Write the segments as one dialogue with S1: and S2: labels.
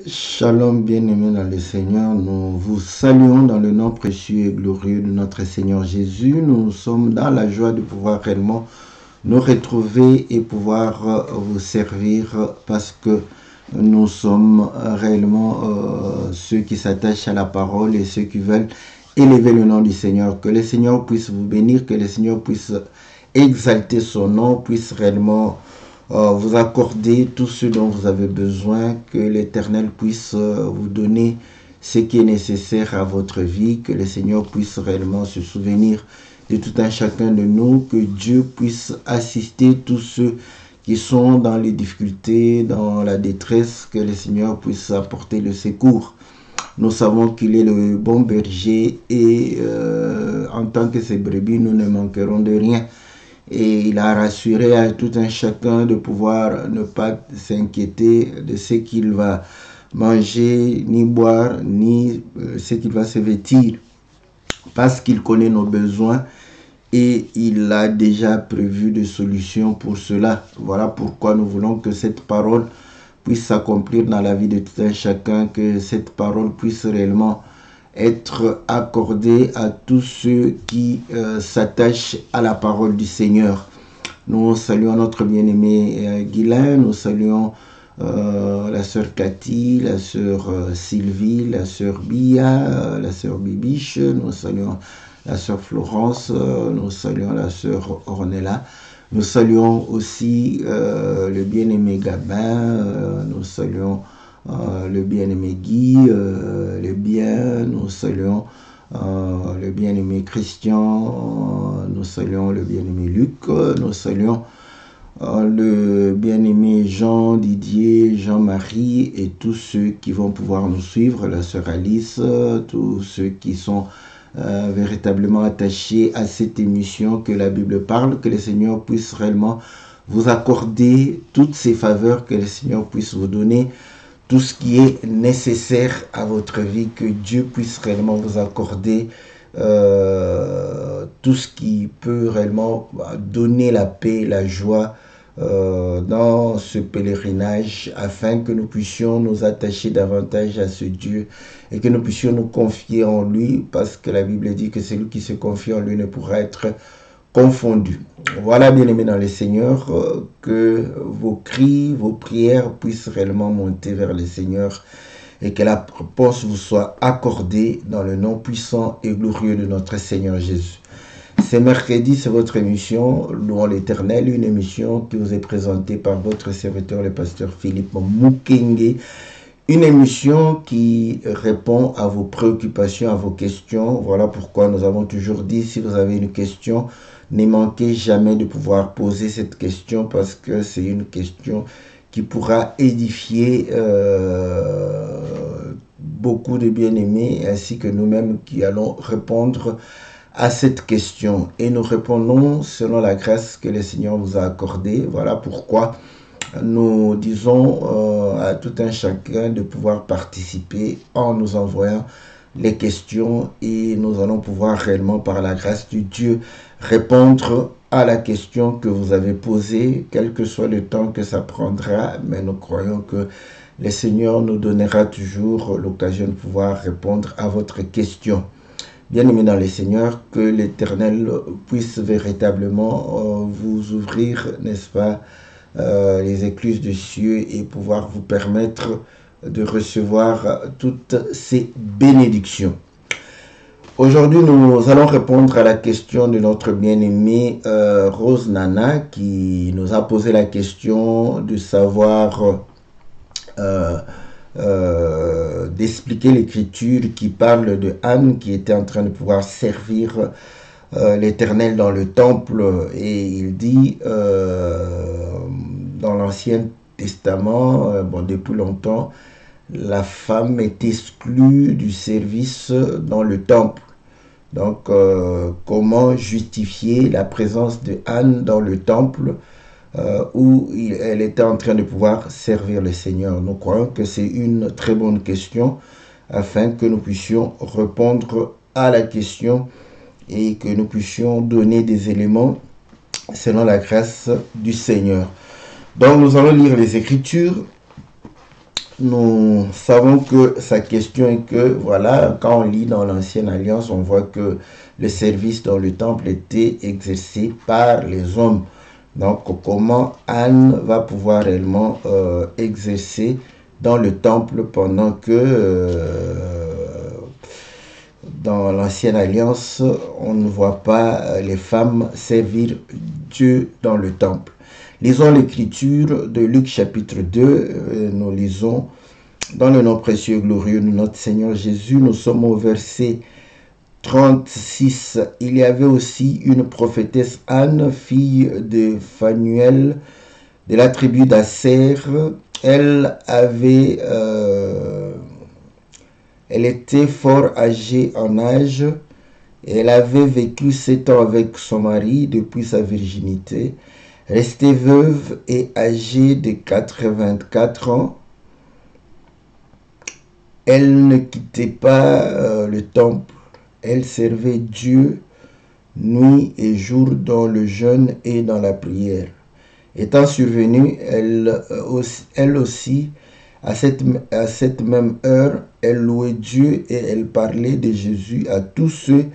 S1: Shalom bien-aimés dans le Seigneur, nous vous saluons dans le nom précieux et glorieux de notre Seigneur Jésus. Nous sommes dans la joie de pouvoir réellement nous retrouver et pouvoir vous servir parce que nous sommes réellement ceux qui s'attachent à la parole et ceux qui veulent élever le nom du Seigneur. Que le Seigneur puisse vous bénir, que le Seigneur puisse exalter son nom, puisse réellement vous accorder tout ce dont vous avez besoin, que l'Éternel puisse vous donner ce qui est nécessaire à votre vie, que le Seigneur puisse réellement se souvenir de tout un chacun de nous, que Dieu puisse assister tous ceux qui sont dans les difficultés, dans la détresse, que le Seigneur puisse apporter le secours. Nous savons qu'il est le bon berger et en tant que ses brebis, nous ne manquerons de rien. Et il a rassuré à tout un chacun de pouvoir ne pas s'inquiéter de ce qu'il va manger, ni boire, ni ce qu'il va se vêtir, parce qu'il connaît nos besoins et il a déjà prévu des solutions pour cela. Voilà pourquoi nous voulons que cette parole puisse s'accomplir dans la vie de tout un chacun, que cette parole puisse réellement être accordé à tous ceux qui s'attachent à la parole du Seigneur. Nous saluons notre bien-aimé Guylain, nous saluons la sœur Cathy, la sœur Sylvie, la sœur Bia, la sœur Bibiche, nous saluons la sœur Florence, nous saluons la sœur Ornella, nous saluons aussi le bien-aimé Gabin, nous saluons le bien-aimé Guy, le bien, nous saluons le bien-aimé Christian, nous saluons le bien-aimé Luc, nous saluons le bien-aimé Jean, Didier, Jean-Marie et tous ceux qui vont pouvoir nous suivre, la sœur Alice, tous ceux qui sont véritablement attachés à cette émission que la Bible parle, que le Seigneur puisse réellement vous accorder toutes ces faveurs, que le Seigneur puisse vous donner tout ce qui est nécessaire à votre vie, que Dieu puisse réellement vous accorder tout ce qui peut réellement donner la paix, la joie dans ce pèlerinage, afin que nous puissions nous attacher davantage à ce Dieu et que nous puissions nous confier en lui, parce que la Bible dit que celui qui se confie en lui ne pourra être confondu. Voilà, bien-aimés dans le Seigneur, que vos cris, vos prières puissent réellement monter vers le Seigneur et que la réponse vous soit accordée dans le nom puissant et glorieux de notre Seigneur Jésus. C'est mercredi, c'est votre émission Louons l'Éternel, une émission qui vous est présentée par votre serviteur, le pasteur Philippe Mukenge. Une émission qui répond à vos préoccupations, à vos questions. Voilà pourquoi nous avons toujours dit, si vous avez une question, ne manquez jamais de pouvoir poser cette question, parce que c'est une question qui pourra édifier beaucoup de bien-aimés, ainsi que nous-mêmes qui allons répondre à cette question. Et nous répondons selon la grâce que le Seigneur vous a accordée. Voilà pourquoi nous disons à tout un chacun de pouvoir participer en nous envoyant les questions, et nous allons pouvoir réellement, par la grâce de Dieu, répondre à la question que vous avez posée, quel que soit le temps que ça prendra, mais nous croyons que le Seigneur nous donnera toujours l'occasion de pouvoir répondre à votre question. Bien-aimés dans le Seigneur, que l'Éternel puisse véritablement vous ouvrir, n'est-ce pas, les écluses des cieux et pouvoir vous permettre de recevoir toutes ces bénédictions. Aujourd'hui, nous allons répondre à la question de notre bien-aimée Rose Nana, qui nous a posé la question de savoir d'expliquer l'écriture qui parle de Anne qui était en train de pouvoir servir l'Éternel dans le temple, et il dit dans l'Ancien Testament, depuis longtemps, la femme est exclue du service dans le temple. Donc, comment justifier la présence de Anne dans le temple où elle était en train de pouvoir servir le Seigneur? Nous croyons que c'est une très bonne question, afin que nous puissions répondre à la question et que nous puissions donner des éléments selon la grâce du Seigneur. Donc nous allons lire les Écritures nous savons que sa question est que, voilà, quand on lit dans l'Ancienne Alliance, on voit que le service dans le temple était exercé par les hommes. Donc, comment Anne va pouvoir réellement exercer dans le temple pendant que dans l'Ancienne Alliance, on ne voit pas les femmes servir Dieu dans le temple. Lisons l'écriture de Luc chapitre 2, nous lisons dans le nom précieux et glorieux de notre Seigneur Jésus, nous sommes au verset 36. Il y avait aussi une prophétesse Anne, fille de Phanuel, de la tribu d'Aser. Elle était fort âgée en âge et elle avait vécu 7 ans avec son mari depuis sa virginité. Restée veuve et âgée de 84 ans, elle ne quittait pas le temple. Elle servait Dieu nuit et jour dans le jeûne et dans la prière. Étant survenue, elle aussi, à cette même heure, elle louait Dieu et elle parlait de Jésus à tous ceux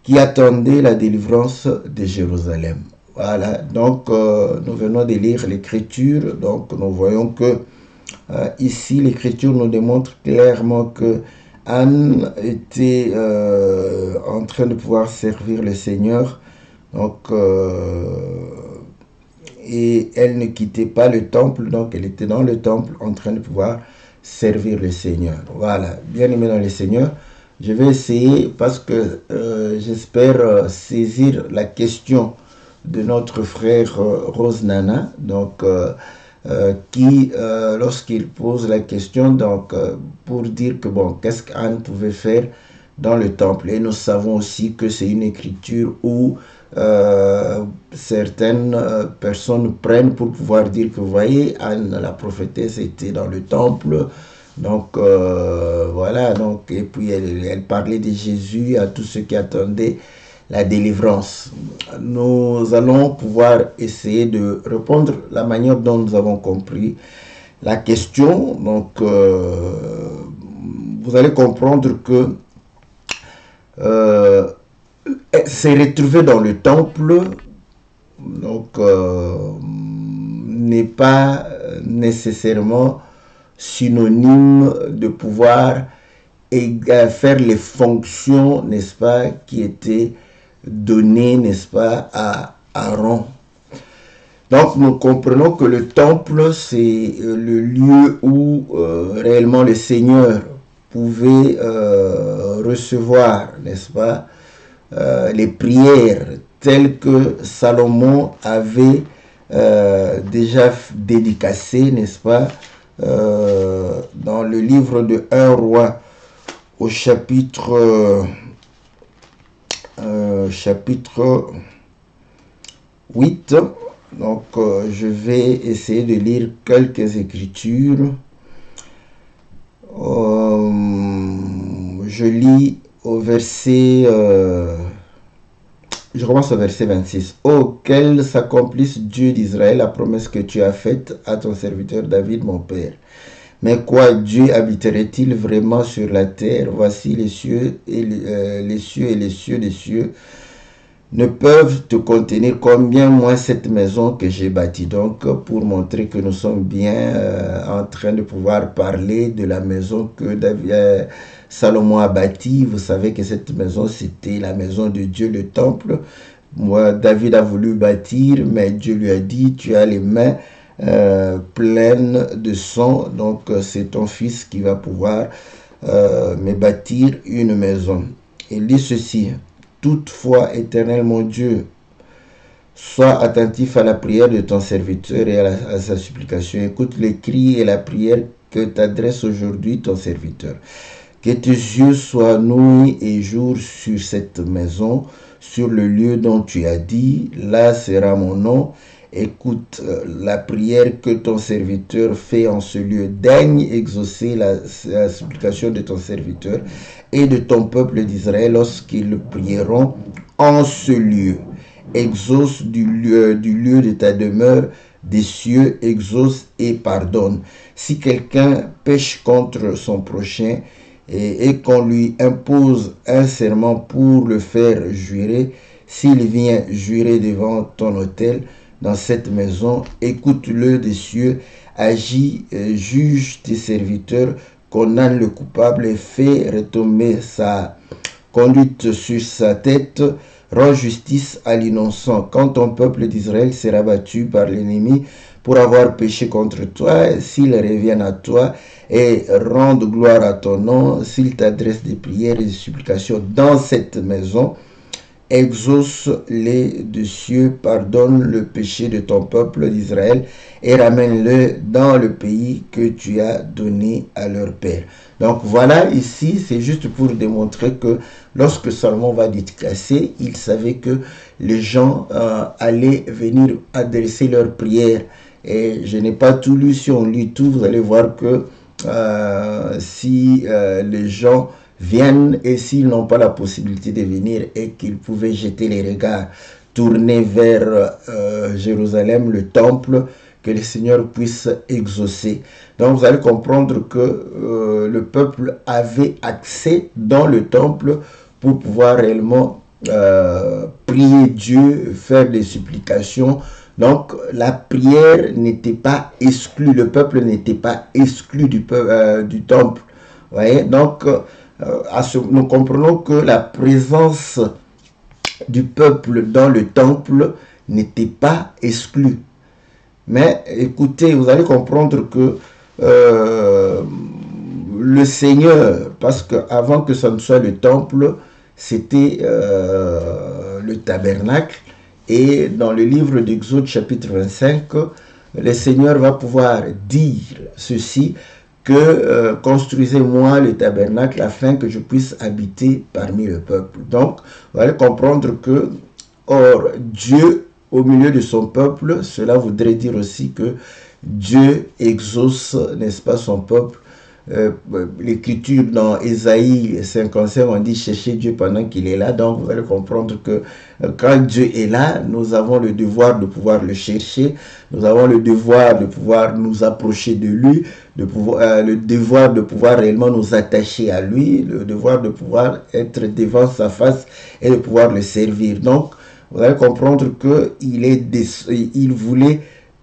S1: qui attendaient la délivrance de Jérusalem. Voilà, donc nous venons de lire l'écriture, donc nous voyons que ici l'écriture nous démontre clairement que Anne était en train de pouvoir servir le Seigneur, donc et elle ne quittait pas le temple, donc elle était dans le temple en train de pouvoir servir le Seigneur. Voilà, bien aimé dans le Seigneur, je vais essayer parce que j'espère saisir la question de notre frère Rose Nana, donc qui, lorsqu'il pose la question, donc pour dire que bon, qu'est-ce qu'Anne pouvait faire dans le temple, et nous savons aussi que c'est une écriture où certaines personnes prennent pour pouvoir dire que vous voyez, Anne la prophétesse était dans le temple, donc voilà, donc, et puis elle parlait de Jésus à tous ceux qui attendaient la délivrance. Nous allons pouvoir essayer de répondre la manière dont nous avons compris la question. Donc, vous allez comprendre que s'est retrouvé dans le temple, donc n'est pas nécessairement synonyme de pouvoir faire les fonctions, n'est-ce pas, qui étaient donné, n'est-ce pas, à Aaron. Donc nous comprenons que le temple, c'est le lieu où réellement le Seigneur pouvait recevoir, n'est-ce pas, les prières telles que Salomon avait déjà dédicacées, n'est-ce pas, dans le livre de 1 roi au chapitre 8. Donc, je vais essayer de lire quelques écritures. Je lis au verset... je commence au verset 26. « Oh, qu'elle s'accomplisse, Dieu d'Israël, la promesse que tu as faite à ton serviteur David, mon père. Mais quoi, Dieu habiterait-il vraiment sur la terre? Voici les cieux et les cieux des cieux ne peuvent te contenir, combien moins cette maison que j'ai bâtie. » Donc, pour montrer que nous sommes bien en train de pouvoir parler de la maison que Salomon a bâtie. Vous savez que cette maison, c'était la maison de Dieu, le temple. Moi, David a voulu bâtir, mais Dieu lui a dit, tu as les mains pleine de sang, donc c'est ton fils qui va pouvoir me bâtir une maison. Il dit ceci: toutefois, Éternel mon Dieu, sois attentif à la prière de ton serviteur et à sa supplication. Écoute les cris et la prière que t'adresse aujourd'hui ton serviteur. Que tes yeux soient nuit et jour sur cette maison, sur le lieu dont tu as dit, là sera mon nom. Écoute la prière que ton serviteur fait en ce lieu. Daigne exaucer la supplication de ton serviteur et de ton peuple d'Israël lorsqu'ils prieront en ce lieu. Exauce du lieu de ta demeure des cieux exauce et pardonne. Si quelqu'un pêche contre son prochain et qu'on lui impose un serment pour le faire jurer, s'il vient jurer devant ton autel dans cette maison, écoute-le des cieux, agis, juge tes serviteurs, condamne le coupable et fais retomber sa conduite sur sa tête, rends justice à l'innocent. Quand ton peuple d'Israël sera battu par l'ennemi pour avoir péché contre toi, s'ils reviennent à toi et rendent gloire à ton nom, s'ils t'adressent des prières et des supplications dans cette maison, exauce-les des cieux, pardonne le péché de ton peuple d'Israël et ramène-le dans le pays que tu as donné à leur père. Donc voilà, ici, c'est juste pour démontrer que lorsque Salomon va dédicacer, il savait que les gens allaient venir adresser leurs prières. Et je n'ai pas tout lu, si on lit tout, vous allez voir que si les gens viennent et s'ils n'ont pas la possibilité de venir et qu'ils pouvaient jeter les regards tournés vers Jérusalem, le temple, que le Seigneur puisse exaucer. Donc vous allez comprendre que le peuple avait accès dans le temple pour pouvoir réellement prier Dieu, faire des supplications. Donc la prière n'était pas exclue, le peuple n'était pas exclu du temple. Vous voyez, donc nous comprenons que la présence du peuple dans le temple n'était pas exclue. Mais écoutez, vous allez comprendre que le Seigneur, parce qu'avant que ça ne soit le temple, c'était le tabernacle. Et dans le livre d'Exode chapitre 25, le Seigneur va pouvoir dire ceci, que construisez-moi le tabernacle afin que je puisse habiter parmi le peuple. Donc, vous allez comprendre que, or, Dieu au milieu de son peuple, cela voudrait dire aussi que Dieu exauce, n'est-ce pas, son peuple. L'écriture dans Ésaïe 55, on dit chercher Dieu pendant qu'il est là. Donc vous allez comprendre que quand Dieu est là, nous avons le devoir de pouvoir le chercher, nous avons le devoir de pouvoir nous approcher de lui, le devoir de pouvoir réellement nous attacher à lui, le devoir de pouvoir être devant sa face et de pouvoir le servir. Donc vous allez comprendre qu'il voulait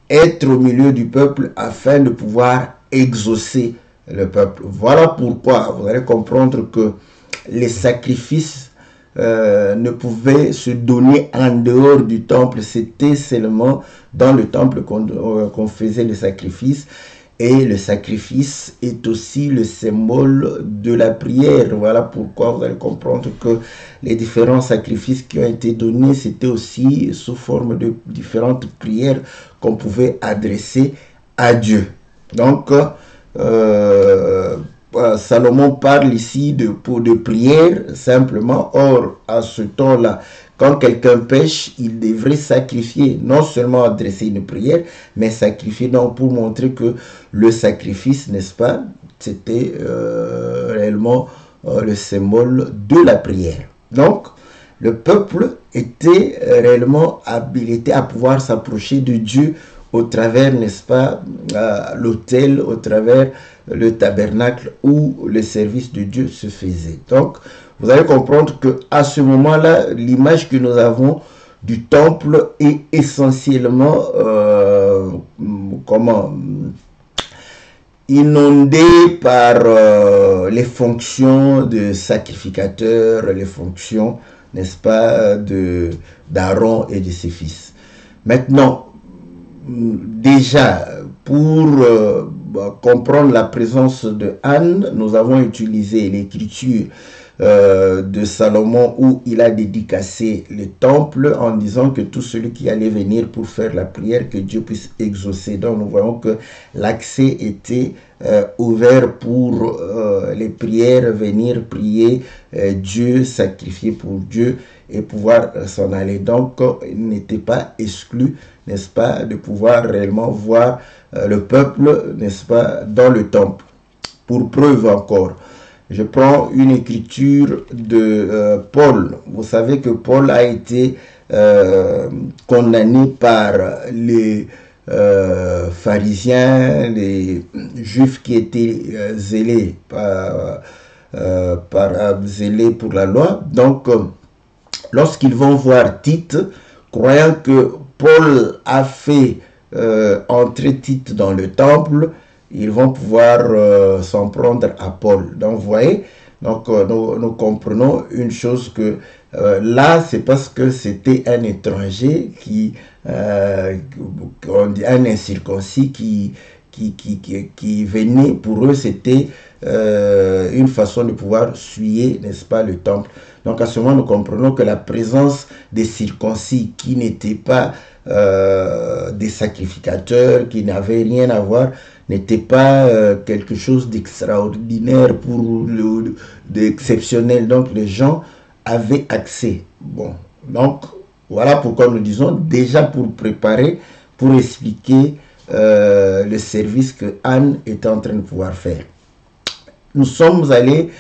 S1: être au milieu du peuple afin de pouvoir exaucer le peuple. Voilà pourquoi vous allez comprendre que les sacrifices ne pouvaient se donner en dehors du temple. C'était seulement dans le temple qu'on faisait le sacrifice. Et le sacrifice est aussi le symbole de la prière. Voilà pourquoi vous allez comprendre que les différents sacrifices qui ont été donnés, c'était aussi sous forme de différentes prières qu'on pouvait adresser à Dieu. Donc, Salomon parle ici de prière simplement. Or, à ce temps-là, quand quelqu'un pêche, il devrait sacrifier, non seulement adresser une prière, mais sacrifier, donc pour montrer que le sacrifice, n'est-ce pas, c'était réellement le symbole de la prière. Donc, le peuple était réellement habilité à pouvoir s'approcher de Dieu au travers, n'est-ce pas, l'autel, au travers le tabernacle où le service de Dieu se faisait. Donc, vous allez comprendre qu'à ce moment-là, l'image que nous avons du temple est essentiellement, inondé par les fonctions de sacrificateur, les fonctions, n'est-ce pas, d'Aaron et de ses fils. Maintenant, déjà, pour comprendre la présence de Anne, nous avons utilisé l'écriture de Salomon où il a dédicacé le temple en disant que tout celui qui allait venir pour faire la prière, que Dieu puisse exaucer. Donc nous voyons que l'accès était ouvert pour les prières, venir prier Dieu, sacrifier pour Dieu et pouvoir s'en aller. Donc il n'était pas exclu, n'est-ce pas, de pouvoir réellement voir le peuple, n'est-ce pas, dans le temple. Pour preuve encore, je prends une écriture de Paul. Vous savez que Paul a été condamné par les pharisiens, les juifs qui étaient zélés, zélés pour la loi. Donc, lorsqu'ils vont voir Tite, croyant que Paul a fait entrer Tite dans le temple, ils vont pouvoir s'en prendre à Paul. Donc, vous voyez, donc, nous comprenons une chose que là, c'est parce que c'était un étranger qui, un incirconcis qui venait, pour eux, c'était une façon de pouvoir souiller, n'est-ce pas, le temple. Donc, à ce moment, nous comprenons que la présence des circoncis qui n'étaient pas des sacrificateurs, qui n'avaient rien à voir, n'était pas quelque chose d'extraordinaire, d'exceptionnel. Donc, les gens avaient accès. Bon, donc, voilà pourquoi nous disons, déjà pour préparer, pour expliquer le service que Anne était en train de pouvoir faire. Nous sommes allés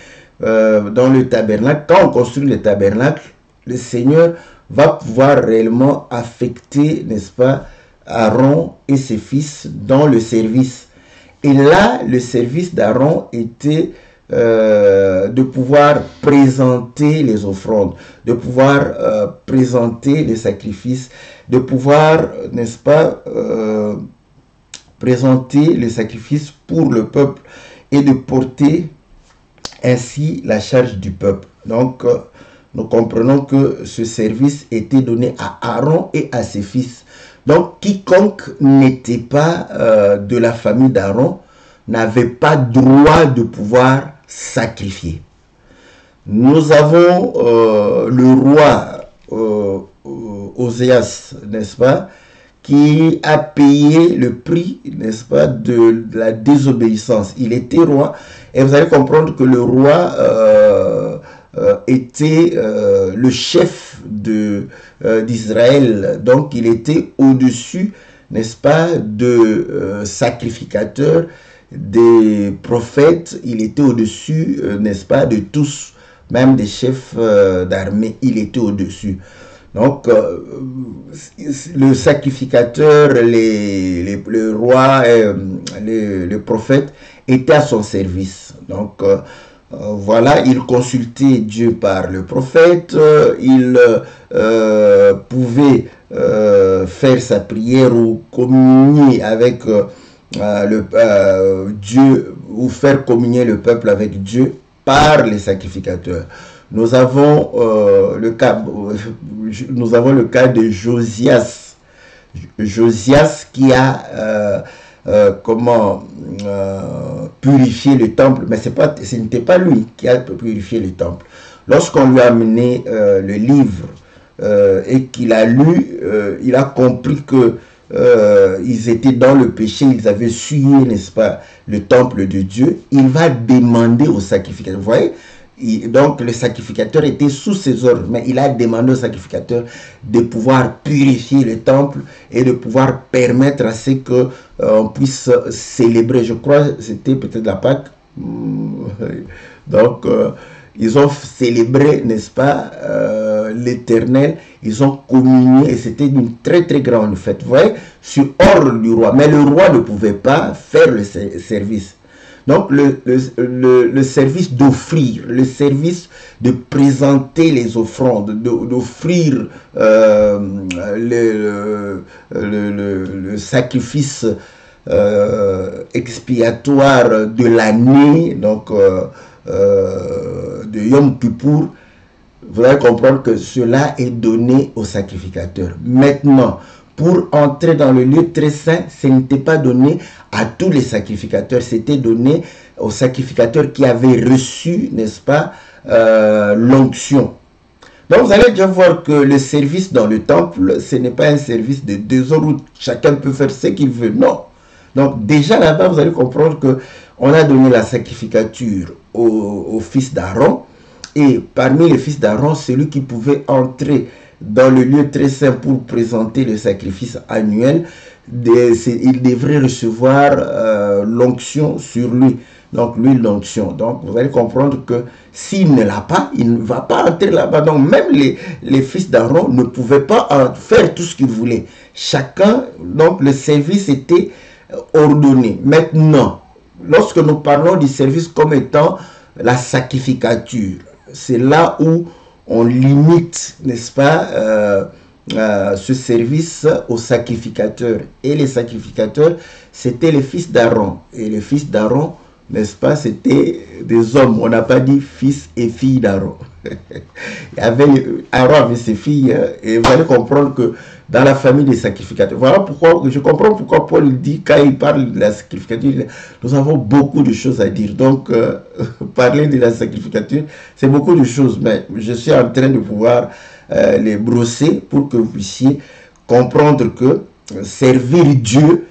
S1: dans le tabernacle. Quand on construit le tabernacle, le Seigneur va pouvoir réellement affecter, n'est-ce pas, Aaron et ses fils dans le service. Et là, le service d'Aaron était de pouvoir présenter les offrandes, de pouvoir présenter les sacrifices, de pouvoir, n'est-ce pas, présenter les sacrifices pour le peuple et de porter ainsi la charge du peuple. Donc, nous comprenons que ce service était donné à Aaron et à ses fils. Donc, quiconque n'était pas de la famille d'Aaron n'avait pas droit de pouvoir sacrifier. Nous avons le roi Oséas, n'est-ce pas, qui a payé le prix, n'est-ce pas, de la désobéissance. Il était roi, et vous allez comprendre que le roi était le chef d'Israël. Donc, il était au-dessus, n'est-ce pas, de sacrificateurs, des prophètes. Il était au-dessus, n'est-ce pas, de tous, même des chefs d'armée. Il était au-dessus. Donc, le sacrificateur, le roi, le prophète étaient à son service. Donc, voilà, il consultait Dieu par le prophète, il pouvait faire sa prière ou communier avec Dieu, ou faire communier le peuple avec Dieu par les sacrificateurs. Nous avons le cas de Josias. Josias qui a purifié le temple, mais ce n'était pas lui qui a purifié le temple. Lorsqu'on lui a amené le livre et qu'il a lu, il a compris que ils étaient dans le péché, ils avaient souillé, n'est-ce pas, le temple de Dieu. Il va demander au sacrificateur, vous voyez, donc le sacrificateur était sous ses ordres, mais il a demandé au sacrificateur de pouvoir purifier le temple et de pouvoir permettre à ce que on puisse célébrer. Je crois que c'était peut-être la Pâque. Donc ils ont célébré, n'est-ce pas, l'Éternel. Ils ont communié et c'était une très très grande fête. Vous voyez, sur ordre du roi. Mais le roi ne pouvait pas faire le service. Donc, le service d'offrir, le service de présenter les offrandes, d'offrir le sacrifice expiatoire de l'année, donc de Yom Kippour, vous allez comprendre que cela est donné au sacrificateur. Maintenant, pour entrer dans le lieu très saint, ce n'était pas donné à tous les sacrificateurs, c'était donné aux sacrificateurs qui avaient reçu, n'est-ce pas, l'onction. Donc vous allez déjà voir que le service dans le temple, ce n'est pas un service de 2 heures où chacun peut faire ce qu'il veut, non. Donc déjà là-bas, vous allez comprendre que on a donné la sacrificature au fils d'Aaron, et parmi les fils d'Aaron, celui qui pouvait entrer dans le lieu très saint pour présenter le sacrifice annuel, il devrait recevoir l'onction sur lui. Donc, l'huile d'onction. Donc, vous allez comprendre que s'il ne l'a pas, il ne va pas entrer là-bas. Donc, même les fils d'Aaron ne pouvaient pas faire tout ce qu'ils voulaient. Chacun, donc, le service était ordonné. Maintenant, lorsque nous parlons du service comme étant la sacrificature, c'est là où on limite, n'est-ce pas, ce service aux sacrificateurs. Et les sacrificateurs, c'était les fils d'Aaron. Et les fils d'Aaron, n'est-ce pas, c'était des hommes. On n'a pas dit fils et filles d'Aaron. Aaron avait ses filles, et vous allez comprendre que dans la famille des sacrificateurs, voilà pourquoi, je comprends pourquoi Paul dit, quand il parle de la sacrificature, nous avons beaucoup de choses à dire. Donc, parler de la sacrificature, c'est beaucoup de choses, mais je suis en train de pouvoir les brosser pour que vous puissiez comprendre que servir Dieu,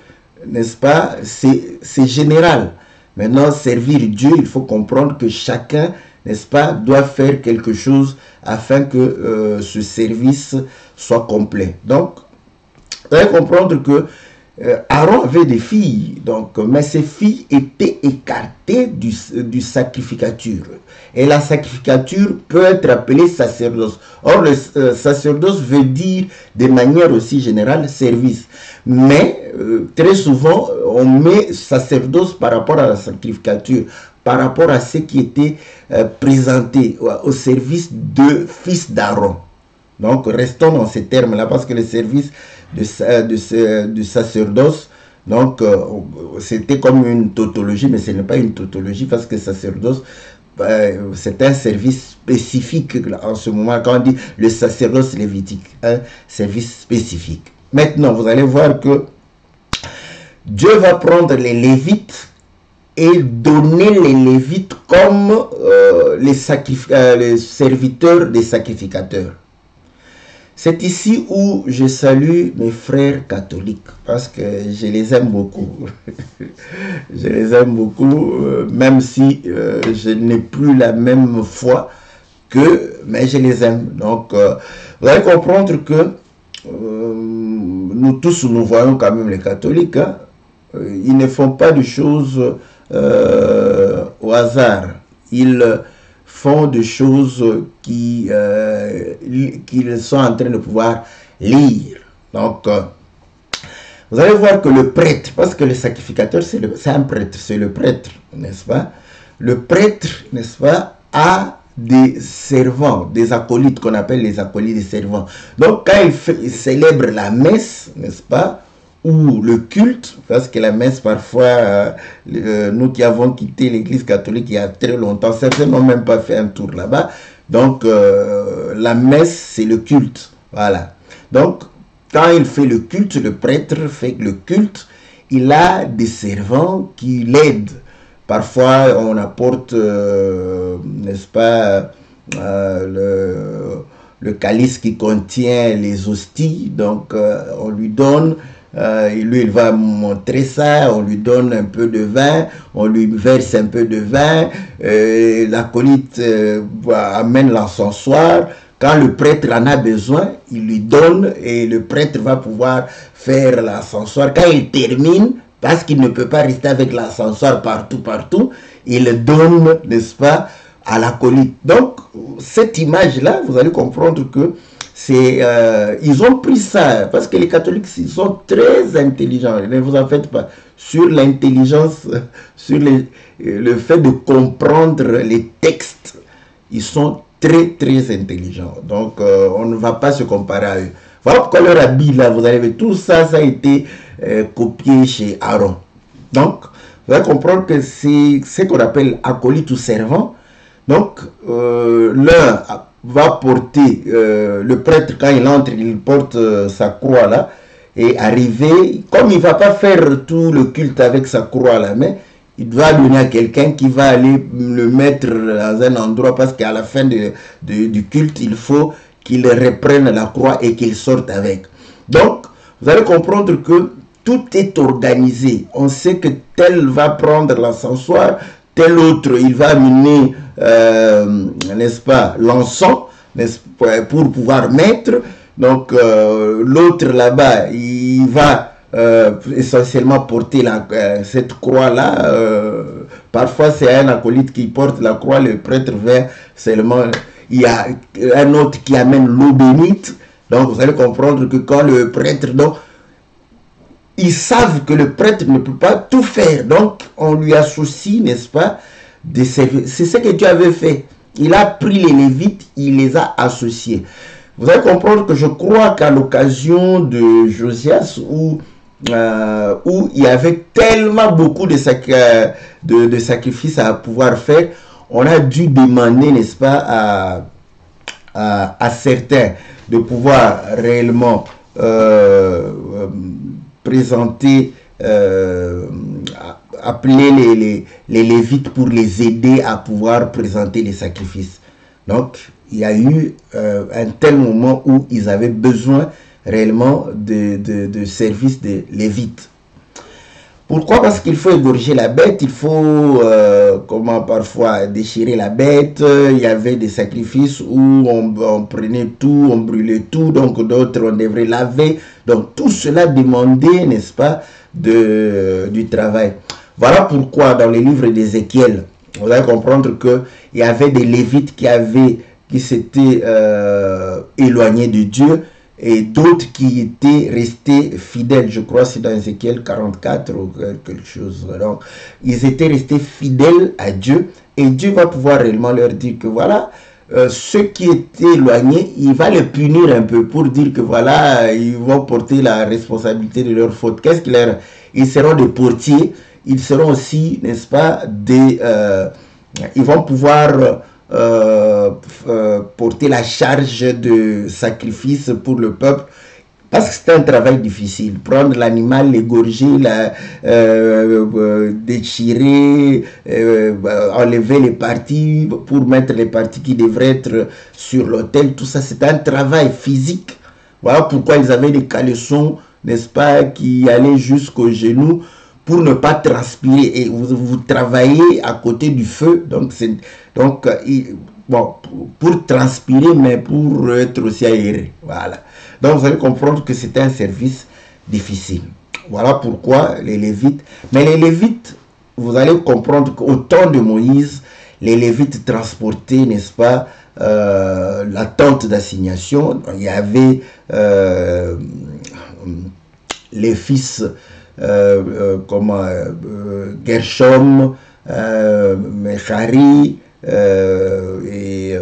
S1: n'est-ce pas, c'est général. Maintenant, servir Dieu, il faut comprendre que chacun, n'est-ce pas, doit faire quelque chose afin que ce service soit complet. Donc, vous allez comprendre que Aaron avait des filles, donc, mais ces filles étaient écartées du sacrificature. Et la sacrificature peut être appelée sacerdoce. Or, le sacerdoce veut dire de manière aussi générale service. Mais très souvent, on met sacerdoce par rapport à la sacrificature, par rapport à ce qui était présenté au service de fils d'Aaron. Donc, restons dans ces termes-là, parce que le service du sacerdoce, donc, c'était comme une tautologie, mais ce n'est pas une tautologie, parce que sacerdoce, c'est un service spécifique en ce moment, quand on dit le sacerdoce lévitique, un service spécifique. Maintenant, vous allez voir que Dieu va prendre les Lévites et donner les Lévites comme les serviteurs des sacrificateurs. C'est ici où je salue mes frères catholiques, parce que je les aime beaucoup. Je les aime beaucoup, même si je n'ai plus la même foi qu'eux, mais je les aime. Donc, vous allez comprendre que nous tous, nous voyons quand même les catholiques, hein, ils ne font pas de choses au hasard. Ils font des choses qu'ils sont en train de pouvoir lire. Donc, vous allez voir que le prêtre, parce que le sacrificateur, c'est un prêtre, c'est le prêtre, n'est-ce pas? Le prêtre, n'est-ce pas, a des servants, des acolytes qu'on appelle les acolytes des servants. Donc, quand il célèbre la messe, n'est-ce pas, ou le culte, parce que la messe, parfois, nous qui avons quitté l'église catholique il y a très longtemps, certains n'ont même pas fait un tour là-bas. Donc, la messe, c'est le culte. Voilà. Donc, quand il fait le culte, le prêtre fait le culte, il a des servants qui l'aident. Parfois, on apporte, n'est-ce pas, le calice qui contient les hosties. Donc, on lui donne... lui, il va montrer ça, on lui donne un peu de vin, on lui verse un peu de vin, l'acolyte amène l'encensoir. Quand le prêtre en a besoin, il lui donne et le prêtre va pouvoir faire l'encensoir. Quand il termine, parce qu'il ne peut pas rester avec l'encensoir partout, il donne, n'est-ce pas, à l'acolyte. Donc, cette image-là, vous allez comprendre que c'est, ils ont pris ça, parce que les catholiques, ils sont très intelligents, ne vous en faites pas, sur l'intelligence, sur le fait de comprendre les textes, ils sont très intelligents. Donc, on ne va pas se comparer à eux. Voilà pourquoi leur habit, là, vous avez vu, tout ça, ça a été copié chez Aaron. Donc, vous allez comprendre que c'est ce qu'on appelle acolyte ou servant. Donc, l'un va porter, le prêtre quand il entre, il porte sa croix là, et arriver, comme il ne va pas faire tout le culte avec sa croix à la main, il doit donner à quelqu'un qui va aller le mettre dans un endroit, parce qu'à la fin du culte, il faut qu'il reprenne la croix et qu'il sorte avec. Donc, vous allez comprendre que tout est organisé. On sait que tel va prendre l'encensoir, tel autre, il va amener, n'est-ce pas, l'encens pour pouvoir mettre. Donc, l'autre là-bas, il va essentiellement porter cette croix-là. Parfois, c'est un acolyte qui porte la croix, le prêtre vient seulement. Il y a un autre qui amène l'eau bénite. Donc, vous allez comprendre que quand le prêtre... Donc, ils savent que le prêtre ne peut pas tout faire. Donc, on lui associe, n'est-ce pas, des services. C'est ce que Dieu avait fait. Il a pris les Lévites, il les a associés. Vous allez comprendre que je crois qu'à l'occasion de Josias, où il y avait tellement beaucoup de sacrifices à pouvoir faire, on a dû demander, n'est-ce pas, à certains de pouvoir réellement présenter, appeler les Lévites pour les aider à pouvoir présenter les sacrifices. Donc, il y a eu un tel moment où ils avaient besoin réellement de services des Lévites. Pourquoi? Parce qu'il faut égorger la bête, il faut comment parfois déchirer la bête. Il y avait des sacrifices où on prenait tout, on brûlait tout, donc d'autres on devrait laver. Donc tout cela demandait, n'est-ce pas, du travail. Voilà pourquoi dans les livres d'Ézéchiel, vous allez comprendre qu'il y avait des Lévites qui s'étaient éloignés de Dieu, et d'autres qui étaient restés fidèles. Je crois que c'est dans Ézéchiel 44 ou quelque chose. Donc, ils étaient restés fidèles à Dieu, et Dieu va pouvoir réellement leur dire que voilà, ceux qui étaient éloignés, il va les punir un peu pour dire que voilà, ils vont porter la responsabilité de leur faute. Qu'est-ce qu'ils leur... Ils seront des portiers, ils seront aussi, n'est-ce pas, ils vont pouvoir... porter la charge de sacrifice pour le peuple, parce que c'est un travail difficile. Prendre l'animal, l'égorger, déchirer, enlever les parties pour mettre les parties qui devraient être sur l'autel, tout ça, c'est un travail physique. Voilà pourquoi ils avaient des caleçons, n'est-ce pas, qui allaient jusqu'aux genoux, pour ne pas transpirer, et vous travaillez à côté du feu, donc bon, pour transpirer, mais pour être aussi aéré. Voilà. Donc vous allez comprendre que c'est un service difficile. Voilà pourquoi les Lévites. Mais les Lévites, vous allez comprendre qu'au temps de Moïse, les Lévites transportaient, n'est-ce pas, la tente d'assignation. Il y avait les fils Gershom, Mechari et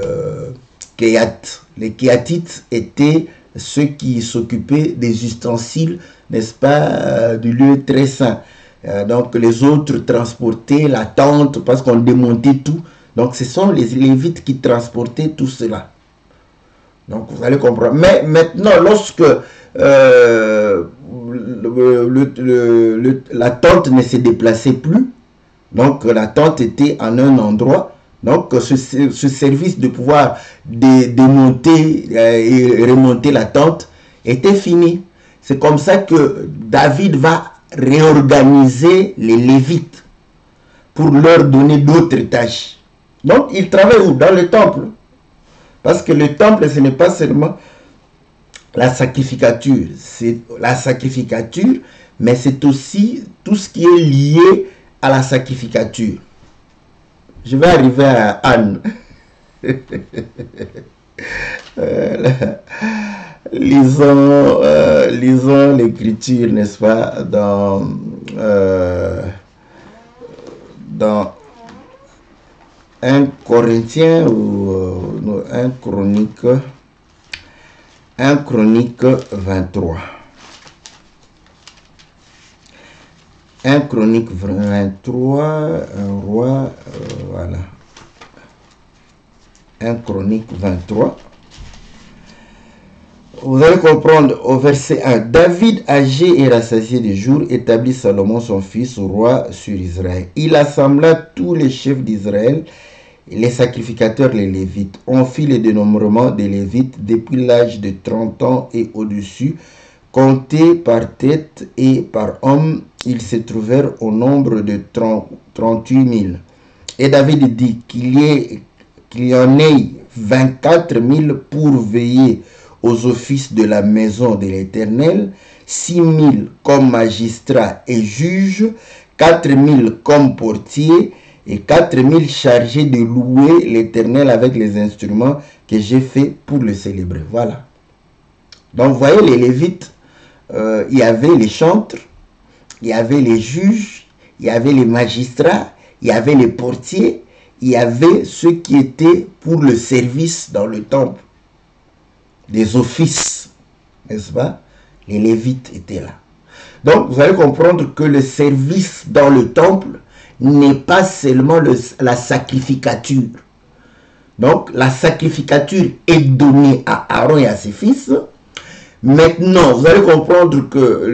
S1: Kéat. Les Kéatites étaient ceux qui s'occupaient des ustensiles, n'est-ce pas, du lieu très saint. Donc les autres transportaient la tente parce qu'on démontait tout. Donc ce sont les Lévites qui transportaient tout cela. Donc vous allez comprendre. Mais maintenant, lorsque la tente ne se déplaçait plus, donc la tente était en un endroit, donc ce service de pouvoir démonter et remonter la tente était fini. C'est comme ça que David va réorganiser les Lévites pour leur donner d'autres tâches. Donc ils travaillent où? Dans le temple. Parce que le temple, ce n'est pas seulement la sacrificature, c'est la sacrificature, mais c'est aussi tout ce qui est lié à la sacrificature. Je vais arriver à Anne. Lisons l'écriture, n'est-ce pas, dans 1 Corinthiens ou 1 Chronique. 1 Chronique 23. 1 Chronique 23, un roi, voilà. 1 Chronique 23. Vous allez comprendre au verset 1. David, âgé et rassasié de jours, établit Salomon son fils roi sur Israël. Il assembla tous les chefs d'Israël, les sacrificateurs, les Lévites. On fit le dénombrement des Lévites depuis l'âge de 30 ans et au-dessus, comptés par tête et par homme. Ils se trouvèrent au nombre de 38 000. Et David dit qu'il y en ait 24 000 pour veiller aux offices de la maison de l'Éternel, 6 000 comme magistrats et juges, 4 000 comme portiers et 4 000 chargés de louer l'Éternel avec les instruments que j'ai fait pour le célébrer. Voilà. Donc, vous voyez, les Lévites, il y avait les chantres, il y avait les juges, il y avait les magistrats, il y avait les portiers, il y avait ceux qui étaient pour le service dans le temple, des offices, n'est-ce pas? Les Lévites étaient là. Donc, vous allez comprendre que le service dans le temple n'est pas seulement la sacrificature. Donc, la sacrificature est donnée à Aaron et à ses fils. Maintenant, vous allez comprendre que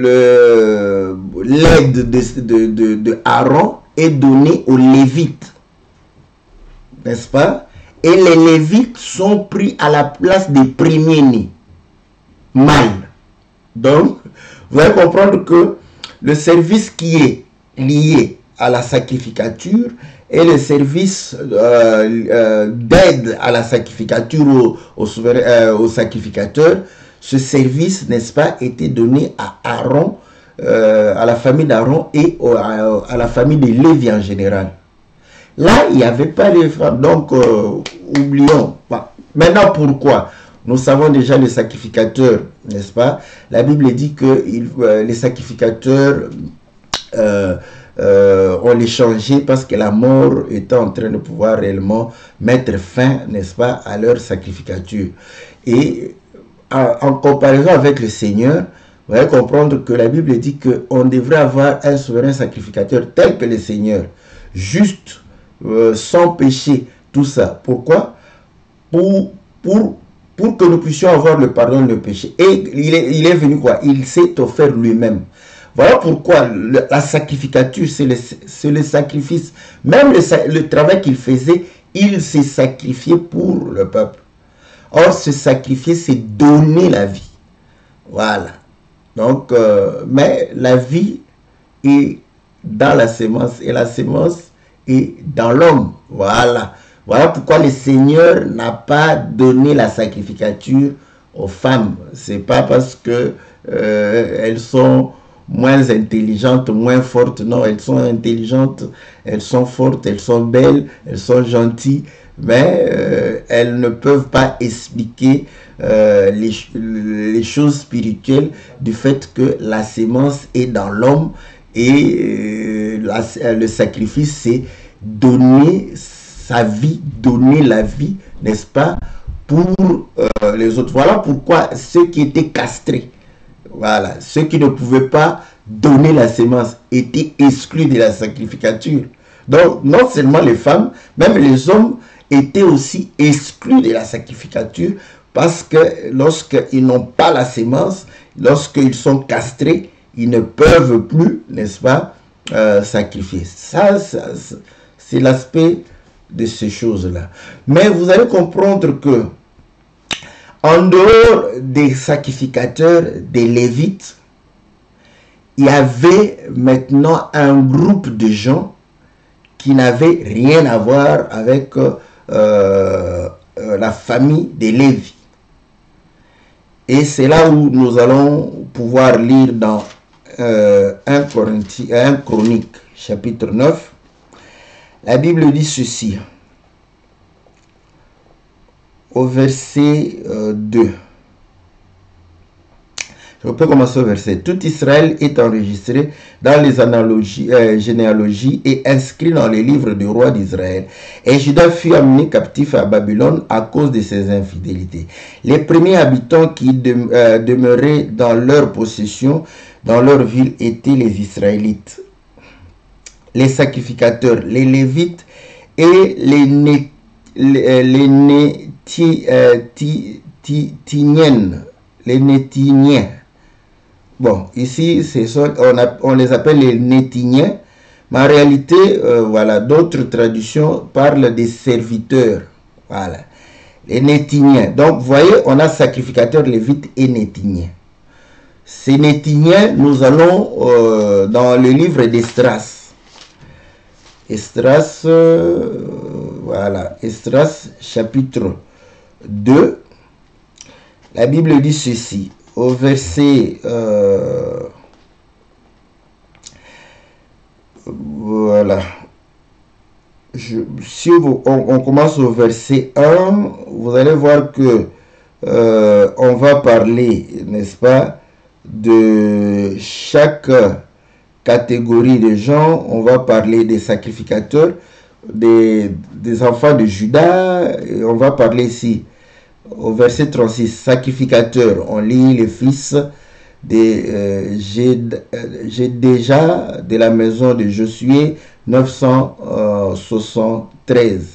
S1: l'aide de Aaron est donnée aux Lévites. N'est-ce pas? Et les Lévites sont pris à la place des premiers-nés, mâles. Donc, vous allez comprendre que le service qui est lié à la sacrificature et le service d'aide à la sacrificature au sacrificateur, ce service, n'est-ce pas, était donné à Aaron, à la famille d'Aaron et à la famille de Lévi en général. Là, il n'y avait pas les femmes, donc oublions. Maintenant, pourquoi? Nous savons déjà les sacrificateurs, n'est-ce pas? La Bible dit que les sacrificateurs, on les changeait parce que la mort était en train de pouvoir réellement mettre fin, n'est-ce pas, à leur sacrificature. Et en comparaison avec le Seigneur, vous allez comprendre que la Bible dit qu'on devrait avoir un souverain sacrificateur tel que le Seigneur, juste, sans péché, tout ça. Pourquoi? Pour que nous puissions avoir le pardon de péché. Et il est venu quoi? Il s'est offert lui-même. Voilà pourquoi la sacrificature, c'est le sacrifice. Même le travail qu'il faisait, il s'est sacrifié pour le peuple. Or, se sacrifier, c'est donner la vie. Voilà. Donc, mais la vie est dans la sémence et la sémence est dans l'homme. Voilà. Voilà pourquoi le Seigneur n'a pas donné la sacrificature aux femmes. C'est pas parce que elles sont moins intelligentes, moins fortes. Non, elles sont intelligentes, elles sont fortes, elles sont belles, elles sont gentilles. Mais elles ne peuvent pas expliquer les choses spirituelles du fait que la sémence est dans l'homme et le sacrifice, c'est donner sa vie, donner la vie, n'est-ce pas, pour les autres. Voilà pourquoi ceux qui étaient castrés, voilà, ceux qui ne pouvaient pas donner la sémence étaient exclus de la sacrificature. Donc, non seulement les femmes, même les hommes étaient aussi exclus de la sacrificature parce que lorsqu'ils n'ont pas la sémence, lorsqu'ils sont castrés, ils ne peuvent plus, n'est-ce pas, sacrifier. Ça c'est l'aspect de ces choses-là. Mais vous allez comprendre que en dehors des sacrificateurs, des Lévites, il y avait maintenant un groupe de gens qui n'avaient rien à voir avec la famille des Lévi. Et c'est là où nous allons pouvoir lire dans 1 Chronique, chapitre 9. La Bible dit ceci, au verset 2. Je peux commencer au verset. Tout Israël est enregistré dans les généalogies et inscrit dans les livres du roi d'Israël. Et Juda fut amené captif à Babylone à cause de ses infidélités. Les premiers habitants qui demeuraient dans leur possession, dans leur ville, étaient les Israélites, les sacrificateurs, les Lévites et les Nétiniens. Bon, ici, on les appelle les Nétiniens, mais en réalité, voilà, d'autres traductions parlent des serviteurs. Voilà, les Nétiniens. Donc, vous voyez, on a sacrificateurs, Lévites et Nétiniens. Ces Nétiniens, nous allons dans le livre d'Esdras. Esdras, voilà, Esdras chapitre 2, la Bible dit ceci, au verset... voilà. Si on commence au verset 1, vous allez voir que on va parler, n'est-ce pas, de chaque catégorie de gens. On va parler des sacrificateurs, des enfants de Judas, et on va parler ici au verset 36, sacrificateurs. On lit les fils j'ai déjà de la maison de Josué 973.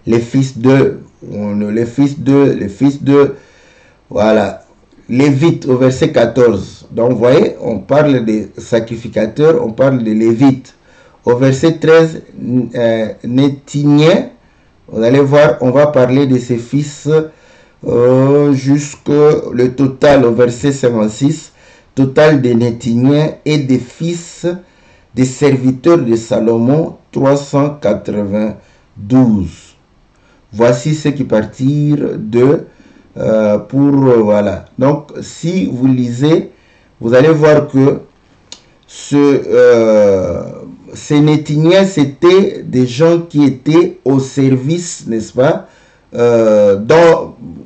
S1: Les fils de, voilà, Lévites au verset 14. Donc, vous voyez, on parle des sacrificateurs, on parle des Lévites. Au verset 13, Néthiniens, vous allez voir, on va parler de ses fils jusqu'au le total au verset 56, total des Néthiniens et des fils des serviteurs de Salomon, 392. Voici ceux qui partirent de voilà. Donc, si vous lisez, vous allez voir que ces Néthiniens, c'était des gens qui étaient au service, n'est-ce pas,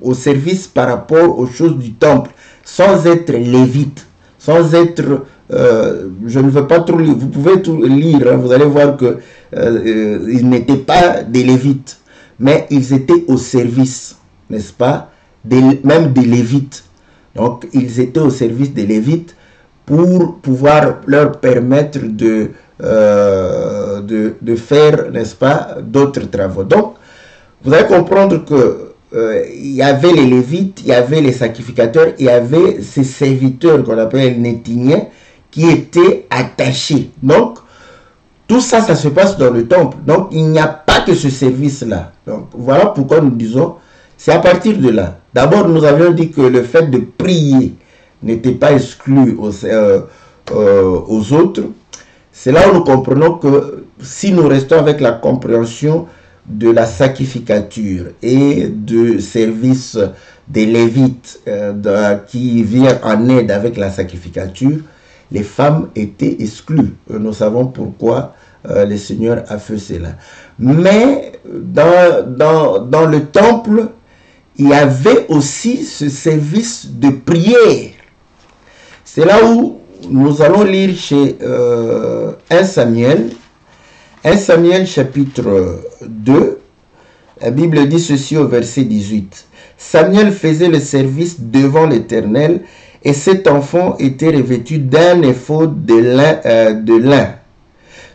S1: au service par rapport aux choses du temple, sans être lévites, sans être, je ne veux pas trop lire, vous pouvez tout lire, hein, vous allez voir que ils n'étaient pas des lévites, mais ils étaient au service, n'est-ce pas, même des lévites. Donc, ils étaient au service des lévites pour pouvoir leur permettre de faire, n'est-ce pas, d'autres travaux. Donc, vous allez comprendre que il y avait les lévites, il y avait les sacrificateurs, il y avait ces serviteurs qu'on appelle les Néthiniens qui étaient attachés. Donc, tout ça, ça se passe dans le temple. Donc, il n'y a pas que ce service-là. Donc, voilà pourquoi nous disons, c'est à partir de là. D'abord, nous avions dit que le fait de prier n'était pas exclu aux autres. C'est là où nous comprenons que si nous restons avec la compréhension de la sacrificature et du service des Lévites qui vient en aide avec la sacrificature, les femmes étaient exclues. Nous savons pourquoi le Seigneur a fait cela. Mais dans le temple, il y avait aussi ce service de prière. C'est là où nous allons lire chez 1 Samuel. 1 Samuel chapitre 2, la Bible dit ceci au verset 18. Samuel faisait le service devant l'Éternel et cet enfant était revêtu d'un éphod de lin.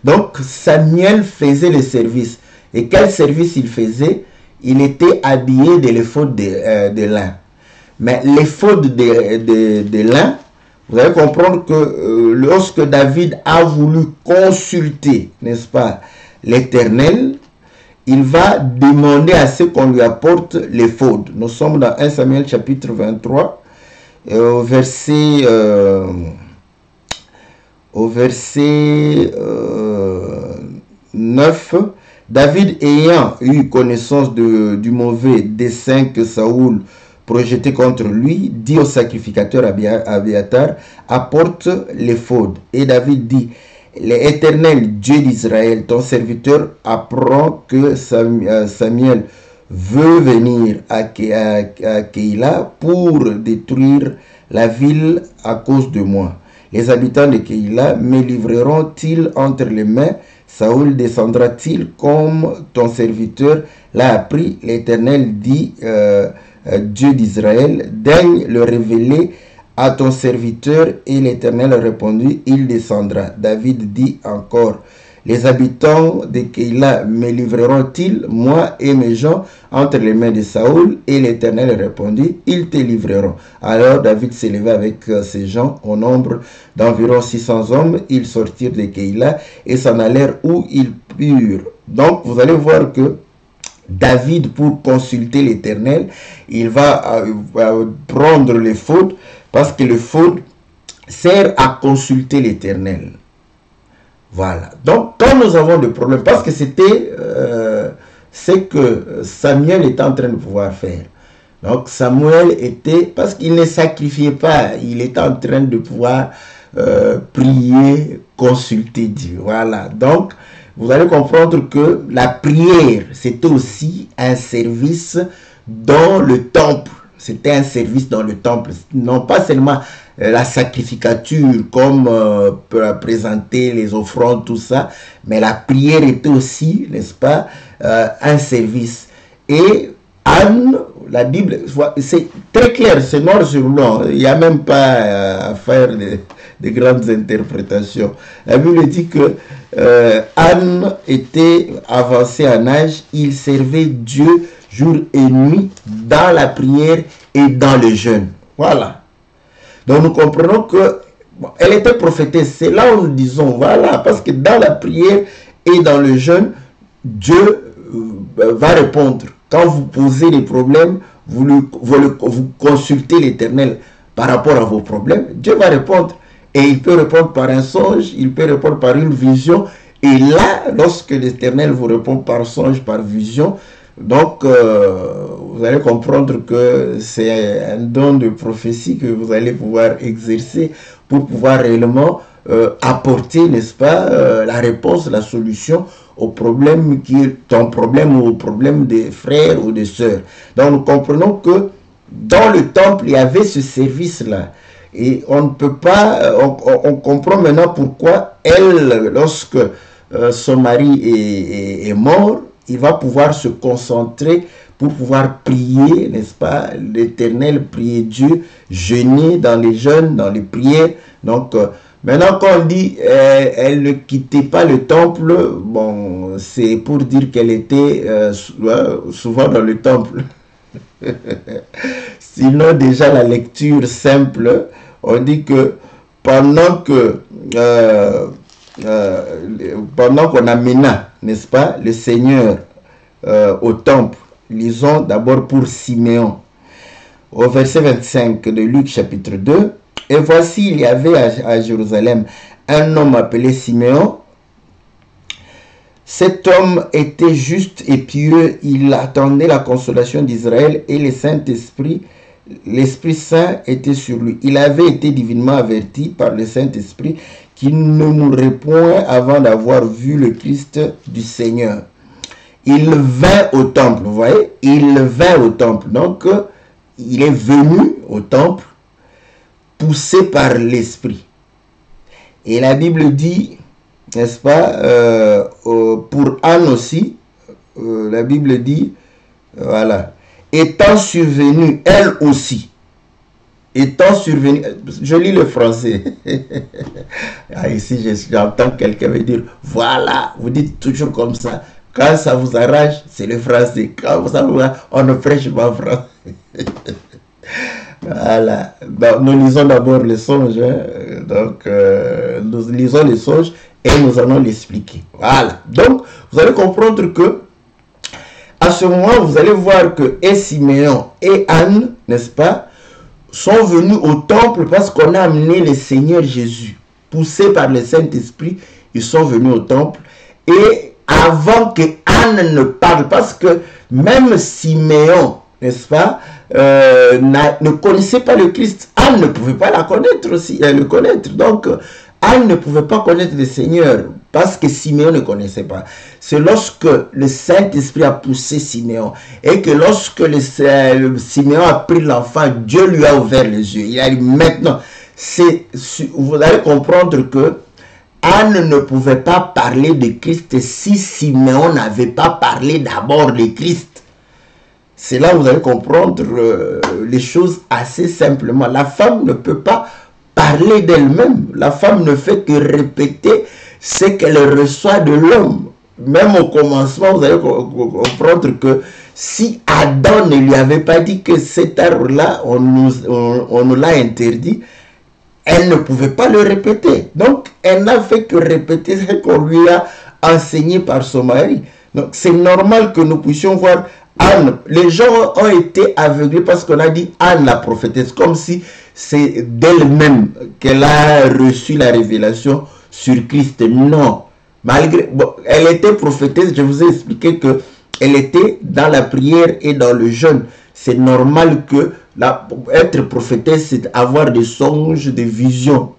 S1: Donc Samuel faisait le service. Et quel service il faisait? Il était habillé de l'éphod de lin. Mais l'éphod de lin, vous allez comprendre que lorsque David a voulu consulter, n'est-ce pas, l'Éternel, il va demander à ce qu'on lui apporte l'éphod. Nous sommes dans 1 Samuel chapitre 23, au verset 9. David ayant eu connaissance du mauvais dessein que Saoul projeté contre lui, dit au sacrificateur Abiatar, apporte l'éphod. Et David dit, l'Éternel Dieu d'Israël, ton serviteur, apprend que Samuel veut venir à Keïla pour détruire la ville à cause de moi. Les habitants de Keïla me livreront-ils entre les mains? Saoul descendra-t-il comme ton serviteur l'a appris? L'Éternel dit, Dieu d'Israël, daigne le révéler à ton serviteur. Et l'Éternel répondit, il descendra. David dit encore, les habitants de Keïla me livreront-ils, moi et mes gens, entre les mains de Saoul? Et l'Éternel répondit, ils te livreront. Alors David s'éleva avec ses gens au nombre d'environ 600 hommes. Ils sortirent de Keïla et s'en allèrent où ils purent. Donc vous allez voir que David, pour consulter l'Éternel, il va prendre l'éphod parce que l'éphod sert à consulter l'Éternel. Voilà. Donc, quand nous avons des problèmes, parce que c'était ce que Samuel est en train de pouvoir faire. Donc Samuel était, parce qu'il ne sacrifiait pas, il était en train de pouvoir prier, consulter Dieu. Voilà. Donc, vous allez comprendre que la prière, c'était aussi un service dans le temple. C'était un service dans le temple. Non pas seulement la sacrificature, comme présenter les offrandes, tout ça, mais la prière était aussi, n'est-ce pas, un service. Et Anne, la Bible, c'est très clair, c'est noir sur blanc. Il n'y a même pas à faire de grandes interprétations. La Bible dit que Anne était avancée en âge, il servait Dieu jour et nuit dans la prière et dans le jeûne. Voilà. Donc nous comprenons que elle était prophétesse. C'est là où nous disons, voilà, parce que dans la prière et dans le jeûne, Dieu va répondre. Quand vous posez des problèmes, vous consultez l'Éternel par rapport à vos problèmes, Dieu va répondre. Et il peut répondre par un songe, il peut répondre par une vision. Et là, lorsque l'Éternel vous répond par songe, par vision, donc vous allez comprendre que c'est un don de prophétie que vous allez pouvoir exercer pour pouvoir réellement apporter, n'est-ce pas, la réponse, la solution au problème qui est ton problème ou au problème des frères ou des sœurs. Donc nous comprenons que dans le temple, il y avait ce service-là. Et on ne peut pas, on comprend maintenant pourquoi elle, lorsque son mari est mort, il va pouvoir se concentrer pour pouvoir prier, n'est-ce pas, l'Éternel, prier Dieu, jeûner dans les jeûnes, dans les prières. Donc, maintenant, quand on dit elle ne quittait pas le temple, bon, c'est pour dire qu'elle était souvent dans le temple. Sinon, déjà, la lecture simple, on dit que pendant qu'on amena, n'est-ce pas, le Seigneur au temple, lisons d'abord pour Siméon, au verset 25 de Luc chapitre 2, et voici, il y avait à Jérusalem un homme appelé Siméon. Cet homme était juste et pieux, il attendait la consolation d'Israël et le Saint-Esprit, l'Esprit Saint était sur lui. Il avait été divinement averti par le Saint-Esprit qu'il ne mourrait point avant d'avoir vu le Christ du Seigneur. Il vint au temple, vous voyez, il vint au temple. Donc, il est venu au temple, poussé par l'Esprit. Et la Bible dit, n'est-ce pas, pour Anne aussi, la Bible dit, voilà, étant survenue, elle aussi, étant survenue, je lis le français, ah, ici j'entends quelqu'un me dire, voilà, vous dites toujours comme ça, quand ça vous arrange, c'est le français, quand ça vous arrange, on ne prêche pas français. Voilà, donc, nous lisons d'abord les songes, hein. Donc nous lisons les songes et nous allons l'expliquer. Voilà, donc vous allez comprendre que à ce moment, vous allez voir que et Siméon et Anne, n'est-ce pas, sont venus au temple parce qu'on a amené le Seigneur Jésus. Poussés par le Saint-Esprit, ils sont venus au temple. Et avant que Anne ne parle, parce que même Siméon, n'est-ce pas, ne connaissait pas le Christ, Anne ne pouvait pas la connaître aussi, le connaître. Donc, Anne ne pouvait pas connaître le Seigneur parce que Siméon ne connaissait pas. C'est lorsque le Saint-Esprit a poussé Siméon et que lorsque Siméon a pris l'enfant, Dieu lui a ouvert les yeux. Il a dit maintenant, vous allez comprendre que Anne ne pouvait pas parler de Christ si Siméon n'avait pas parlé d'abord de Christ. C'est là où vous allez comprendre les choses assez simplement. La femme ne peut pas parler d'elle-même. La femme ne fait que répéter ce qu'elle reçoit de l'homme. Même au commencement, vous allez comprendre que si Adam ne lui avait pas dit que cet arbre-là, on nous l'a interdit, elle ne pouvait pas le répéter. Donc, elle n'a fait que répéter ce qu'on lui a enseigné par son mari. Donc, c'est normal que nous puissions voir Anne. Les gens ont été aveuglés parce qu'on a dit Anne la prophétesse, comme si c'est d'elle-même qu'elle a reçu la révélation sur Christ. Non. Malgré, bon, elle était prophétesse, je vous ai expliqué que elle était dans la prière et dans le jeûne. c'est normal que être prophétesse, c'est avoir des songes, des visions.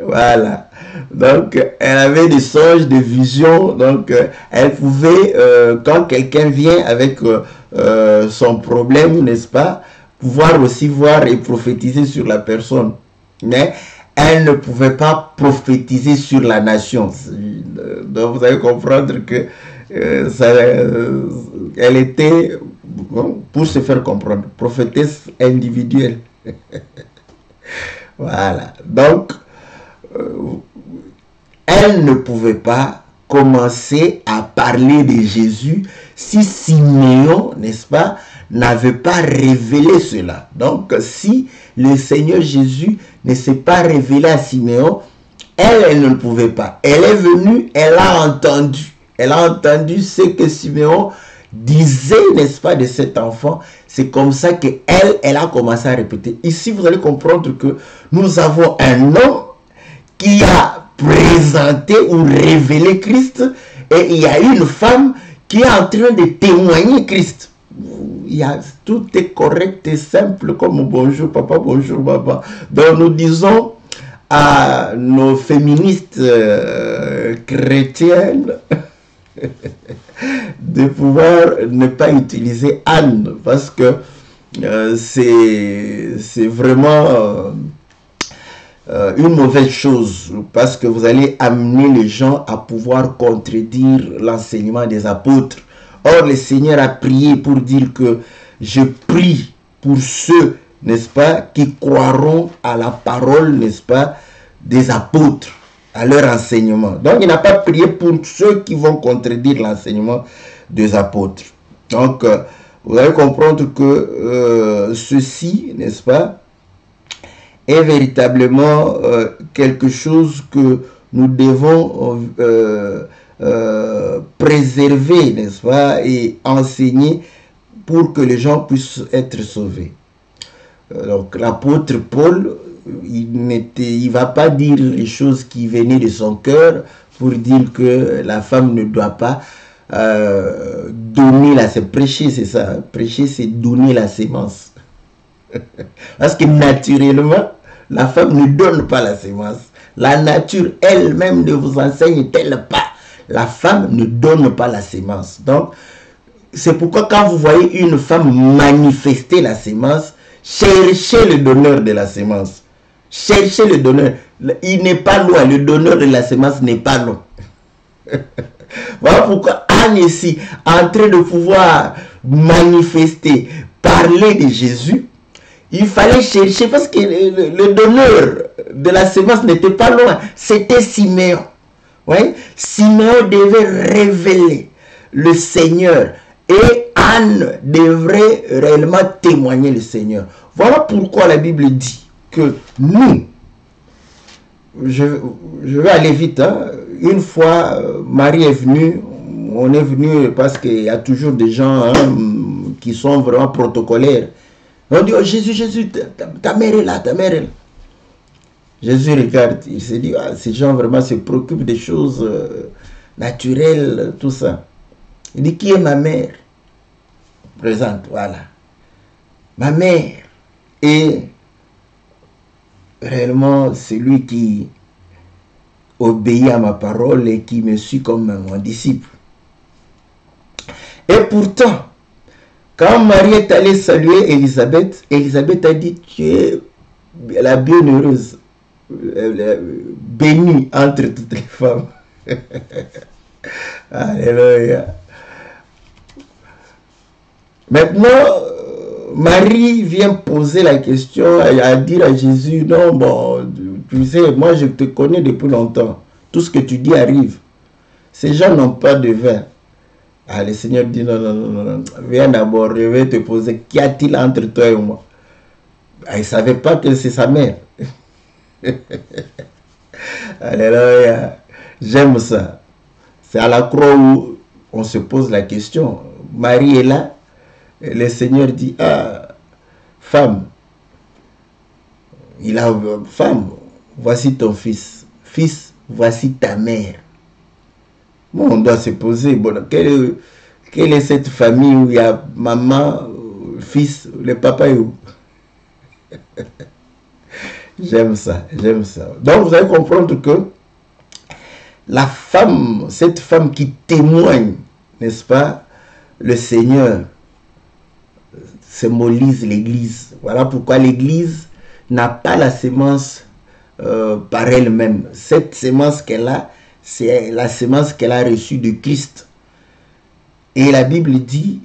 S1: Voilà. Donc, elle avait des songes, des visions. Donc, elle pouvait, quand quelqu'un vient avec son problème, n'est-ce pas, pouvoir aussi voir et prophétiser sur la personne. Mais elle ne pouvait pas prophétiser sur la nation. Donc, vous allez comprendre que elle était, bon, pour se faire comprendre, prophétesse individuelle. Voilà. Donc, elle ne pouvait pas commencer à parler de Jésus si Siméon, n'est-ce pas, n'avait pas révélé cela. Donc, si le Seigneur Jésus ne s'est pas révélé à Siméon, elle ne pouvait pas. Elle est venue, elle a entendu. Elle a entendu ce que Siméon disait, n'est-ce pas, de cet enfant. C'est comme ça qu'elle a commencé à répéter. Ici, vous allez comprendre que nous avons un homme qui a présenté ou révélé Christ, et il y a une femme qui est en train de témoigner Christ. Tout est correct et simple, comme bonjour papa, bonjour papa. Donc nous disons à nos féministes chrétiennes de pouvoir ne pas utiliser Anne, parce que c'est vraiment une mauvaise chose, parce que vous allez amener les gens à pouvoir contredire l'enseignement des apôtres. Or, le Seigneur a prié pour dire que je prie pour ceux, n'est-ce pas, qui croiront à la parole, n'est-ce pas, des apôtres, à leur enseignement. Donc, il n'a pas prié pour ceux qui vont contredire l'enseignement des apôtres. Donc, vous allez comprendre que ceci, n'est-ce pas, est véritablement quelque chose que nous devons préserver, n'est-ce pas, et enseigner pour que les gens puissent être sauvés. Donc l'apôtre Paul, il ne va pas dire les choses qui venaient de son cœur pour dire que la femme ne doit pas donner c'est prêcher, c'est ça. Prêcher, c'est donner la sémence. Parce que naturellement, la femme ne donne pas la sémence. La nature elle-même ne vous enseigne-t-elle pas? La femme ne donne pas la sémence. Donc, c'est pourquoi quand vous voyez une femme manifester la sémence, cherchez le donneur de la sémence. Cherchez le donneur. Il n'est pas loin. Le donneur de la sémence n'est pas loin. Voilà pourquoi Anne ici, en train de pouvoir manifester, parler de Jésus, il fallait chercher, parce que le donneur de la sémence n'était pas loin. C'était Siméon. Oui? Siméon devait révéler le Seigneur. Et Anne devrait réellement témoigner le Seigneur. Voilà pourquoi la Bible dit que nous, je vais aller vite, hein. Une fois, Marie est venue, on est venu parce qu'il y a toujours des gens, hein, qui sont vraiment protocolaires. On dit, oh Jésus, Jésus, ta mère est là, ta mère est là. Jésus regarde, il se dit, ah, ces gens vraiment se préoccupent des choses naturelles, tout ça. Il dit, qui est ma mère? Présente, voilà. Ma mère est réellement celui qui obéit à ma parole et qui me suit comme mon disciple. Et pourtant, quand Marie est allée saluer Élisabeth, Élisabeth a dit, tu es la bienheureuse, bénie entre toutes les femmes. Alléluia. Maintenant, Marie vient poser la question, à dire à Jésus, non, bon, tu sais, moi je te connais depuis longtemps. Tout ce que tu dis arrive. Ces gens n'ont pas de vin. Ah, le Seigneur dit, non, non, non, non, viens d'abord, je vais te poser, qu'y a-t-il entre toi et moi? Ah, il ne savait pas que c'est sa mère. Alléluia. J'aime ça. C'est à la croix où on se pose la question. Marie est là. Et le Seigneur dit, ah, femme, femme, voici ton fils. Fils, voici ta mère. Bon, on doit se poser, bon, Quelle est cette famille où il y a maman, fils, le papa est où? J'aime ça, j'aime ça. Donc vous allez comprendre que la femme, cette femme qui témoigne, n'est-ce pas, le Seigneur symbolise l'Église. Voilà pourquoi l'Église n'a pas la sémence par elle-même. Cette sémence qu'elle a, c'est la sémence qu'elle a reçue de Christ. Et la Bible dit,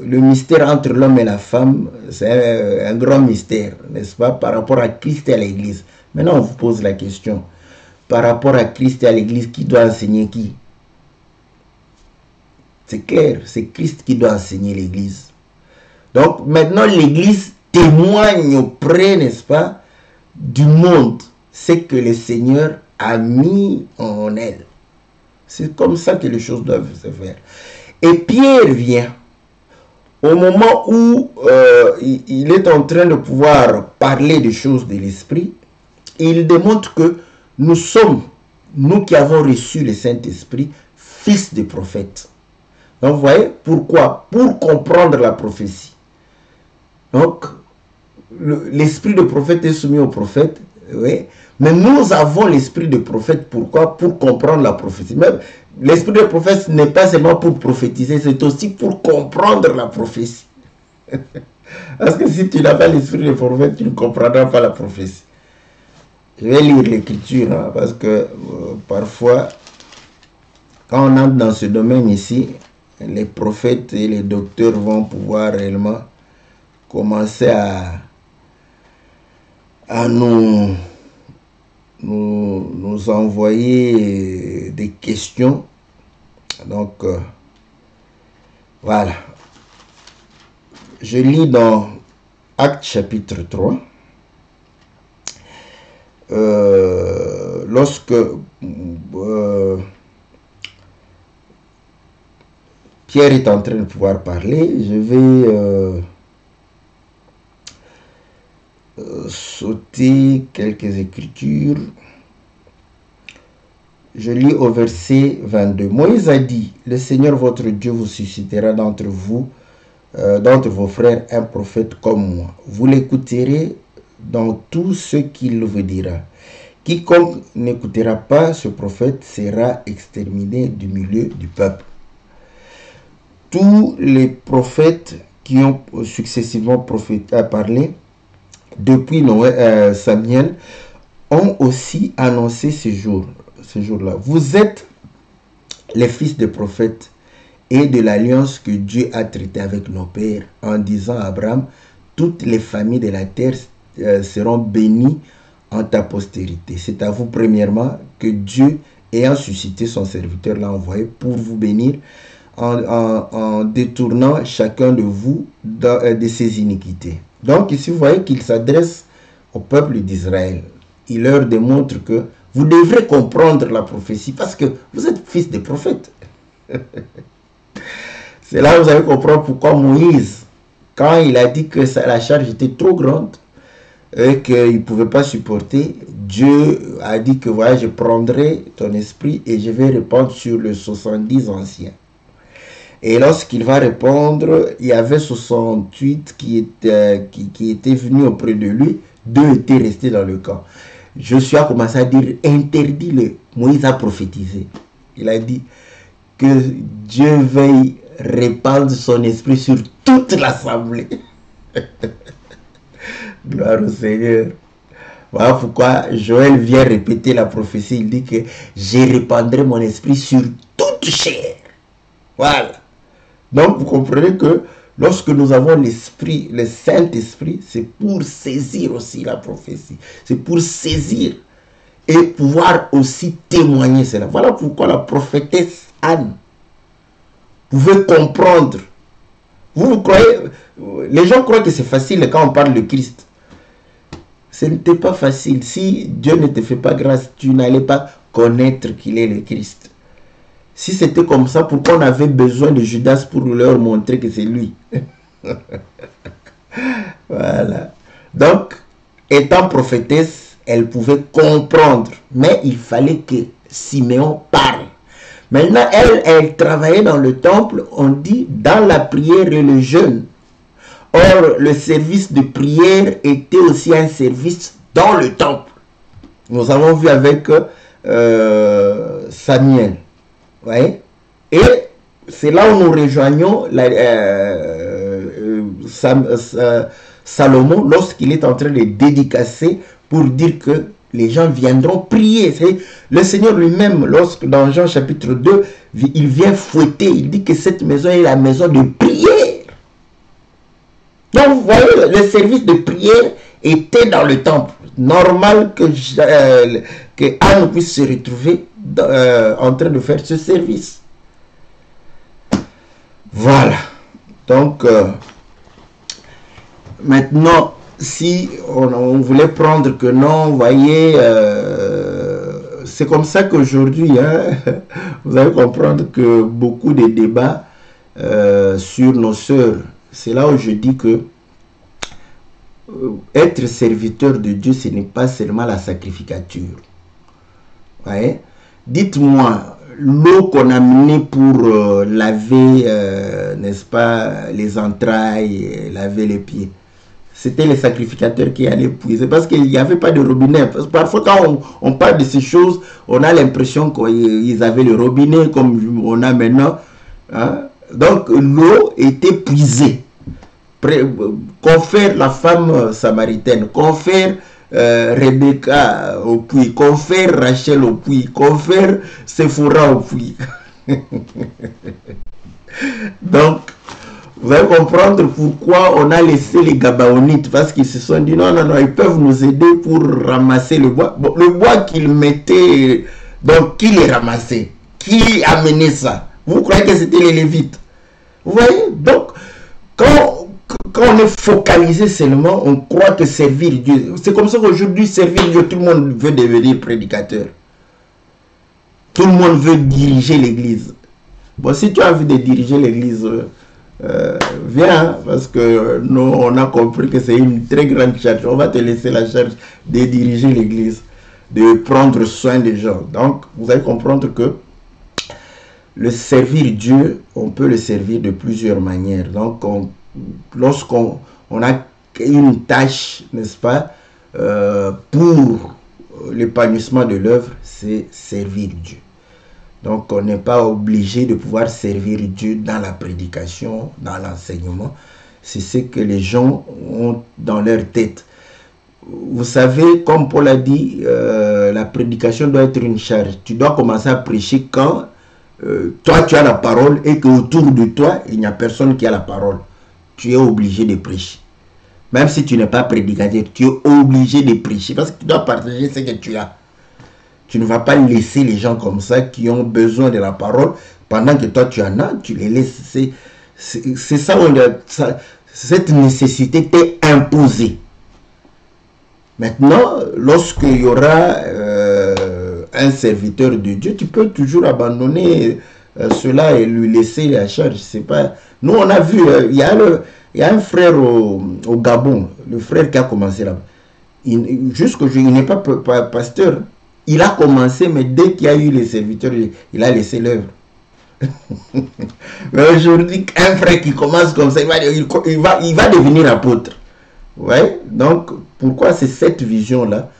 S1: le mystère entre l'homme et la femme, c'est un grand mystère, n'est-ce pas, par rapport à Christ et à l'Église. Maintenant, on vous pose la question. Par rapport à Christ et à l'Église, qui doit enseigner qui? C'est clair, c'est Christ qui doit enseigner l'Église. Donc, maintenant, l'Église témoigne auprès, n'est-ce pas, du monde, ce que le Seigneur a mis en elle. C'est comme ça que les choses doivent se faire. Et Pierre vient au moment où il est en train de pouvoir parler des choses de l'Esprit. Il démontre que nous sommes, nous qui avons reçu le Saint-Esprit, fils de prophètes. Donc vous voyez, pourquoi? Pour comprendre la prophétie. Donc, l'esprit de prophète est soumis au prophète, oui. Mais nous avons l'esprit de prophète, pourquoi? Pour comprendre la prophétie. Même l'esprit de prophète n'est pas seulement pour prophétiser, c'est aussi pour comprendre la prophétie. Parce que si tu n'as pas l'esprit de prophète, tu ne comprendras pas la prophétie. Je vais lire l'écriture, hein, parce que parfois, quand on entre dans ce domaine ici, les prophètes et les docteurs vont pouvoir réellement commencer à nous envoyer des questions. Donc, voilà. Je lis dans Actes chapitre 3. Lorsque Pierre est en train de pouvoir parler, je vais sauter quelques écritures. Je lis au verset 22. Moïse a dit, le Seigneur votre Dieu vous suscitera d'entre vous, d'entre vos frères, un prophète comme moi. Vous l'écouterez dans tout ce qu'il vous dira. Quiconque n'écoutera pas ce prophète sera exterminé du milieu du peuple. Tous les prophètes qui ont successivement parlé depuis Samuel ont aussi annoncé ce jour-là. Vous êtes les fils des prophètes et de l'alliance que Dieu a traitée avec nos pères en disant à Abraham, toutes les familles de la terre seront bénies en ta postérité. C'est à vous premièrement que Dieu, ayant suscité son serviteur, l'a envoyé pour vous bénir en détournant chacun de vous de ses iniquités. Donc ici, vous voyez qu'il s'adresse au peuple d'Israël. Il leur démontre que vous devrez comprendre la prophétie parce que vous êtes fils des prophètes. C'est là que vous allez comprendre pourquoi Moïse, quand il a dit que la charge était trop grande et qu'il ne pouvait pas supporter, Dieu a dit que voilà, je prendrai ton esprit et je vais répandre sur les 70 anciens. Et lorsqu'il va répondre, il y avait 68 qui étaient venus auprès de lui, 2 étaient restés dans le camp. Josué a commencé à dire, interdis-le. Moïse a prophétisé. Il a dit que Dieu veuille répandre son esprit sur toute l'assemblée. Gloire au Seigneur. Voilà pourquoi Joël vient répéter la prophétie. Il dit que je répandrai mon esprit sur toute chair. Voilà. Donc vous comprenez que lorsque nous avons l'esprit, le Saint-Esprit, c'est pour saisir aussi la prophétie. C'est pour saisir et pouvoir aussi témoigner cela. Voilà pourquoi la prophétesse Anne pouvait comprendre. Vous croyez, les gens croient que c'est facile quand on parle de Christ. Ce n'était pas facile. Si Dieu ne te fait pas grâce, tu n'allais pas connaître qu'il est le Christ. Si c'était comme ça, pourquoi on avait besoin de Judas pour leur montrer que c'est lui? Voilà. Donc, étant prophétesse, elle pouvait comprendre. Mais il fallait que Siméon parle. Maintenant, elle travaillait dans le temple, on dit, dans la prière et le jeûne. Or, le service de prière était aussi un service dans le temple. Nous avons vu avec Samuel. Ouais. Et c'est là où nous rejoignons Salomon lorsqu'il est en train de dédicacer pour dire que les gens viendront prier. Le Seigneur lui-même, lorsque dans Jean chapitre 2, il vient fouetter, il dit que cette maison est la maison de prière. Donc vous voyez, le service de prière était dans le temple. Normal que Anne puisse se retrouver en train de faire ce service. Voilà. Donc, maintenant, si on voulait prendre que non, vous voyez, c'est comme ça qu'aujourd'hui, hein, vous allez comprendre que beaucoup de débats sur nos sœurs, c'est là où je dis que être serviteur de Dieu, ce n'est pas seulement la sacrificature. Ouais. Dites-moi, l'eau qu'on a menée pour laver, n'est-ce pas, les entrailles, laver les pieds, c'était les sacrificateurs qui allaient puiser parce qu'il n'y avait pas de robinet. Parce que parfois, quand on parle de ces choses, on a l'impression qu'ils avaient le robinet comme on a maintenant. Hein? Donc, l'eau était puisée. Confère la femme samaritaine, confère Rebecca au puits, confère Rachel au puits, confère Sephora au puits. Donc, vous allez comprendre pourquoi on a laissé les Gabaonites, parce qu'ils se sont dit non, non, non, ils peuvent nous aider pour ramasser le bois. Bon, le bois qu'ils mettaient, donc qui les ramassait? Qui amenait ça? Vous croyez que c'était les Lévites? Vous voyez? Donc, quand on est focalisé seulement, on croit que servir Dieu. C'est comme ça qu'aujourd'hui, servir Dieu, tout le monde veut devenir prédicateur. Tout le monde veut diriger l'église. Bon, si tu as envie de diriger l'église, viens, parce que nous, on a compris que c'est une très grande charge. On va te laisser la charge de diriger l'église, de prendre soin des gens. Donc, vous allez comprendre que le servir Dieu, on peut le servir de plusieurs manières. Donc, lorsqu'on a une tâche, n'est-ce pas, pour l'épanouissement de l'œuvre, c'est servir Dieu. Donc, on n'est pas obligé de pouvoir servir Dieu dans la prédication, dans l'enseignement. C'est ce que les gens ont dans leur tête. Vous savez, comme Paul a dit, la prédication doit être une charge. Tu dois commencer à prêcher quand toi, tu as la parole et qu'autour de toi, il n'y a personne qui a la parole. Tu es obligé de prêcher. Même si tu n'es pas prédicateur, tu es obligé de prêcher parce que tu dois partager ce que tu as. Tu ne vas pas laisser les gens comme ça qui ont besoin de la parole pendant que toi tu en as, tu les laisses. C'est ça, cette nécessité t'est imposée. Maintenant, lorsqu'il y aura un serviteur de Dieu, tu peux toujours abandonner cela et lui laisser la charge. C'est pas... Nous, on a vu, il y a un frère au Gabon, le frère qui a commencé là-bas. Jusqu'aujourd'hui, il n'est pas pasteur. Il a commencé, mais dès qu'il y a eu les serviteurs, il a laissé l'œuvre. Mais aujourd'hui, un frère qui commence comme ça, il va devenir apôtre. Ouais? Donc, pourquoi c'est cette vision-là?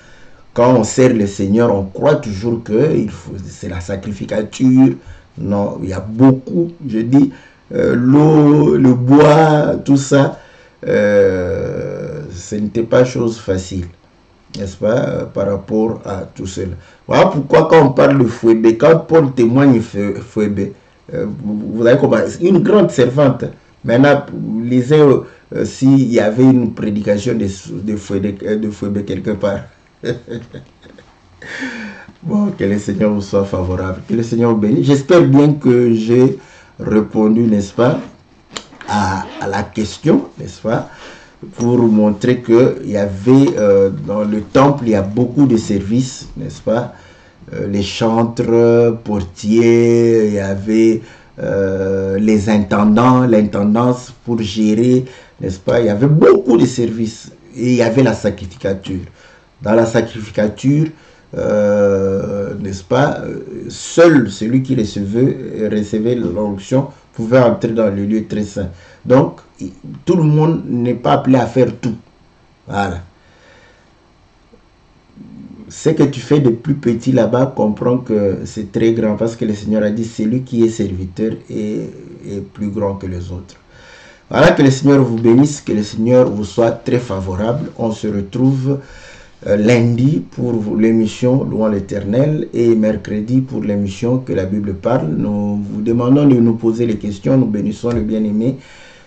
S1: Quand on sert le Seigneur, on croit toujours que c'est la sacrificature. Non, il y a beaucoup, je dis, l'eau, le bois, tout ça, ce n'était pas chose facile, n'est-ce pas, par rapport à tout cela. Voilà pourquoi quand on parle de Phoebe, quand Paul témoigne Phoebe, vous avez compris, une grande servante. Maintenant, lisez s'il y avait une prédication de Phoebe quelque part. Bon, que le Seigneur vous soit favorable, que le Seigneur vous bénisse. J'espère bien que j'ai répondu, n'est-ce pas, à la question, n'est-ce pas, pour montrer qu'il y avait dans le temple, il y a beaucoup de services, n'est-ce pas, les chantres, portiers, il y avait les intendants, l'intendance pour gérer, n'est-ce pas, il y avait beaucoup de services et il y avait la sacrificature. Dans la sacrificature, n'est-ce pas, seul celui qui recevait l'onction pouvait entrer dans le lieu très saint. Donc, tout le monde n'est pas appelé à faire tout. Voilà. Ce que tu fais de plus petit là-bas, comprends que c'est très grand, parce que le Seigneur a dit, celui qui est serviteur est plus grand que les autres. Voilà, que le Seigneur vous bénisse, que le Seigneur vous soit très favorable. On se retrouve lundi pour l'émission Louons l'Éternel et mercredi pour l'émission Que la Bible parle. Nous vous demandons de nous poser les questions. Nous bénissons le bien-aimé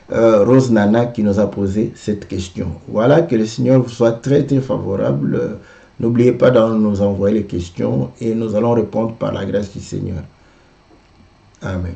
S1: Rose Nana qui nous a posé cette question. Voilà, que le Seigneur vous soit très très favorable. N'oubliez pas de nous envoyer les questions et nous allons répondre par la grâce du Seigneur. Amen.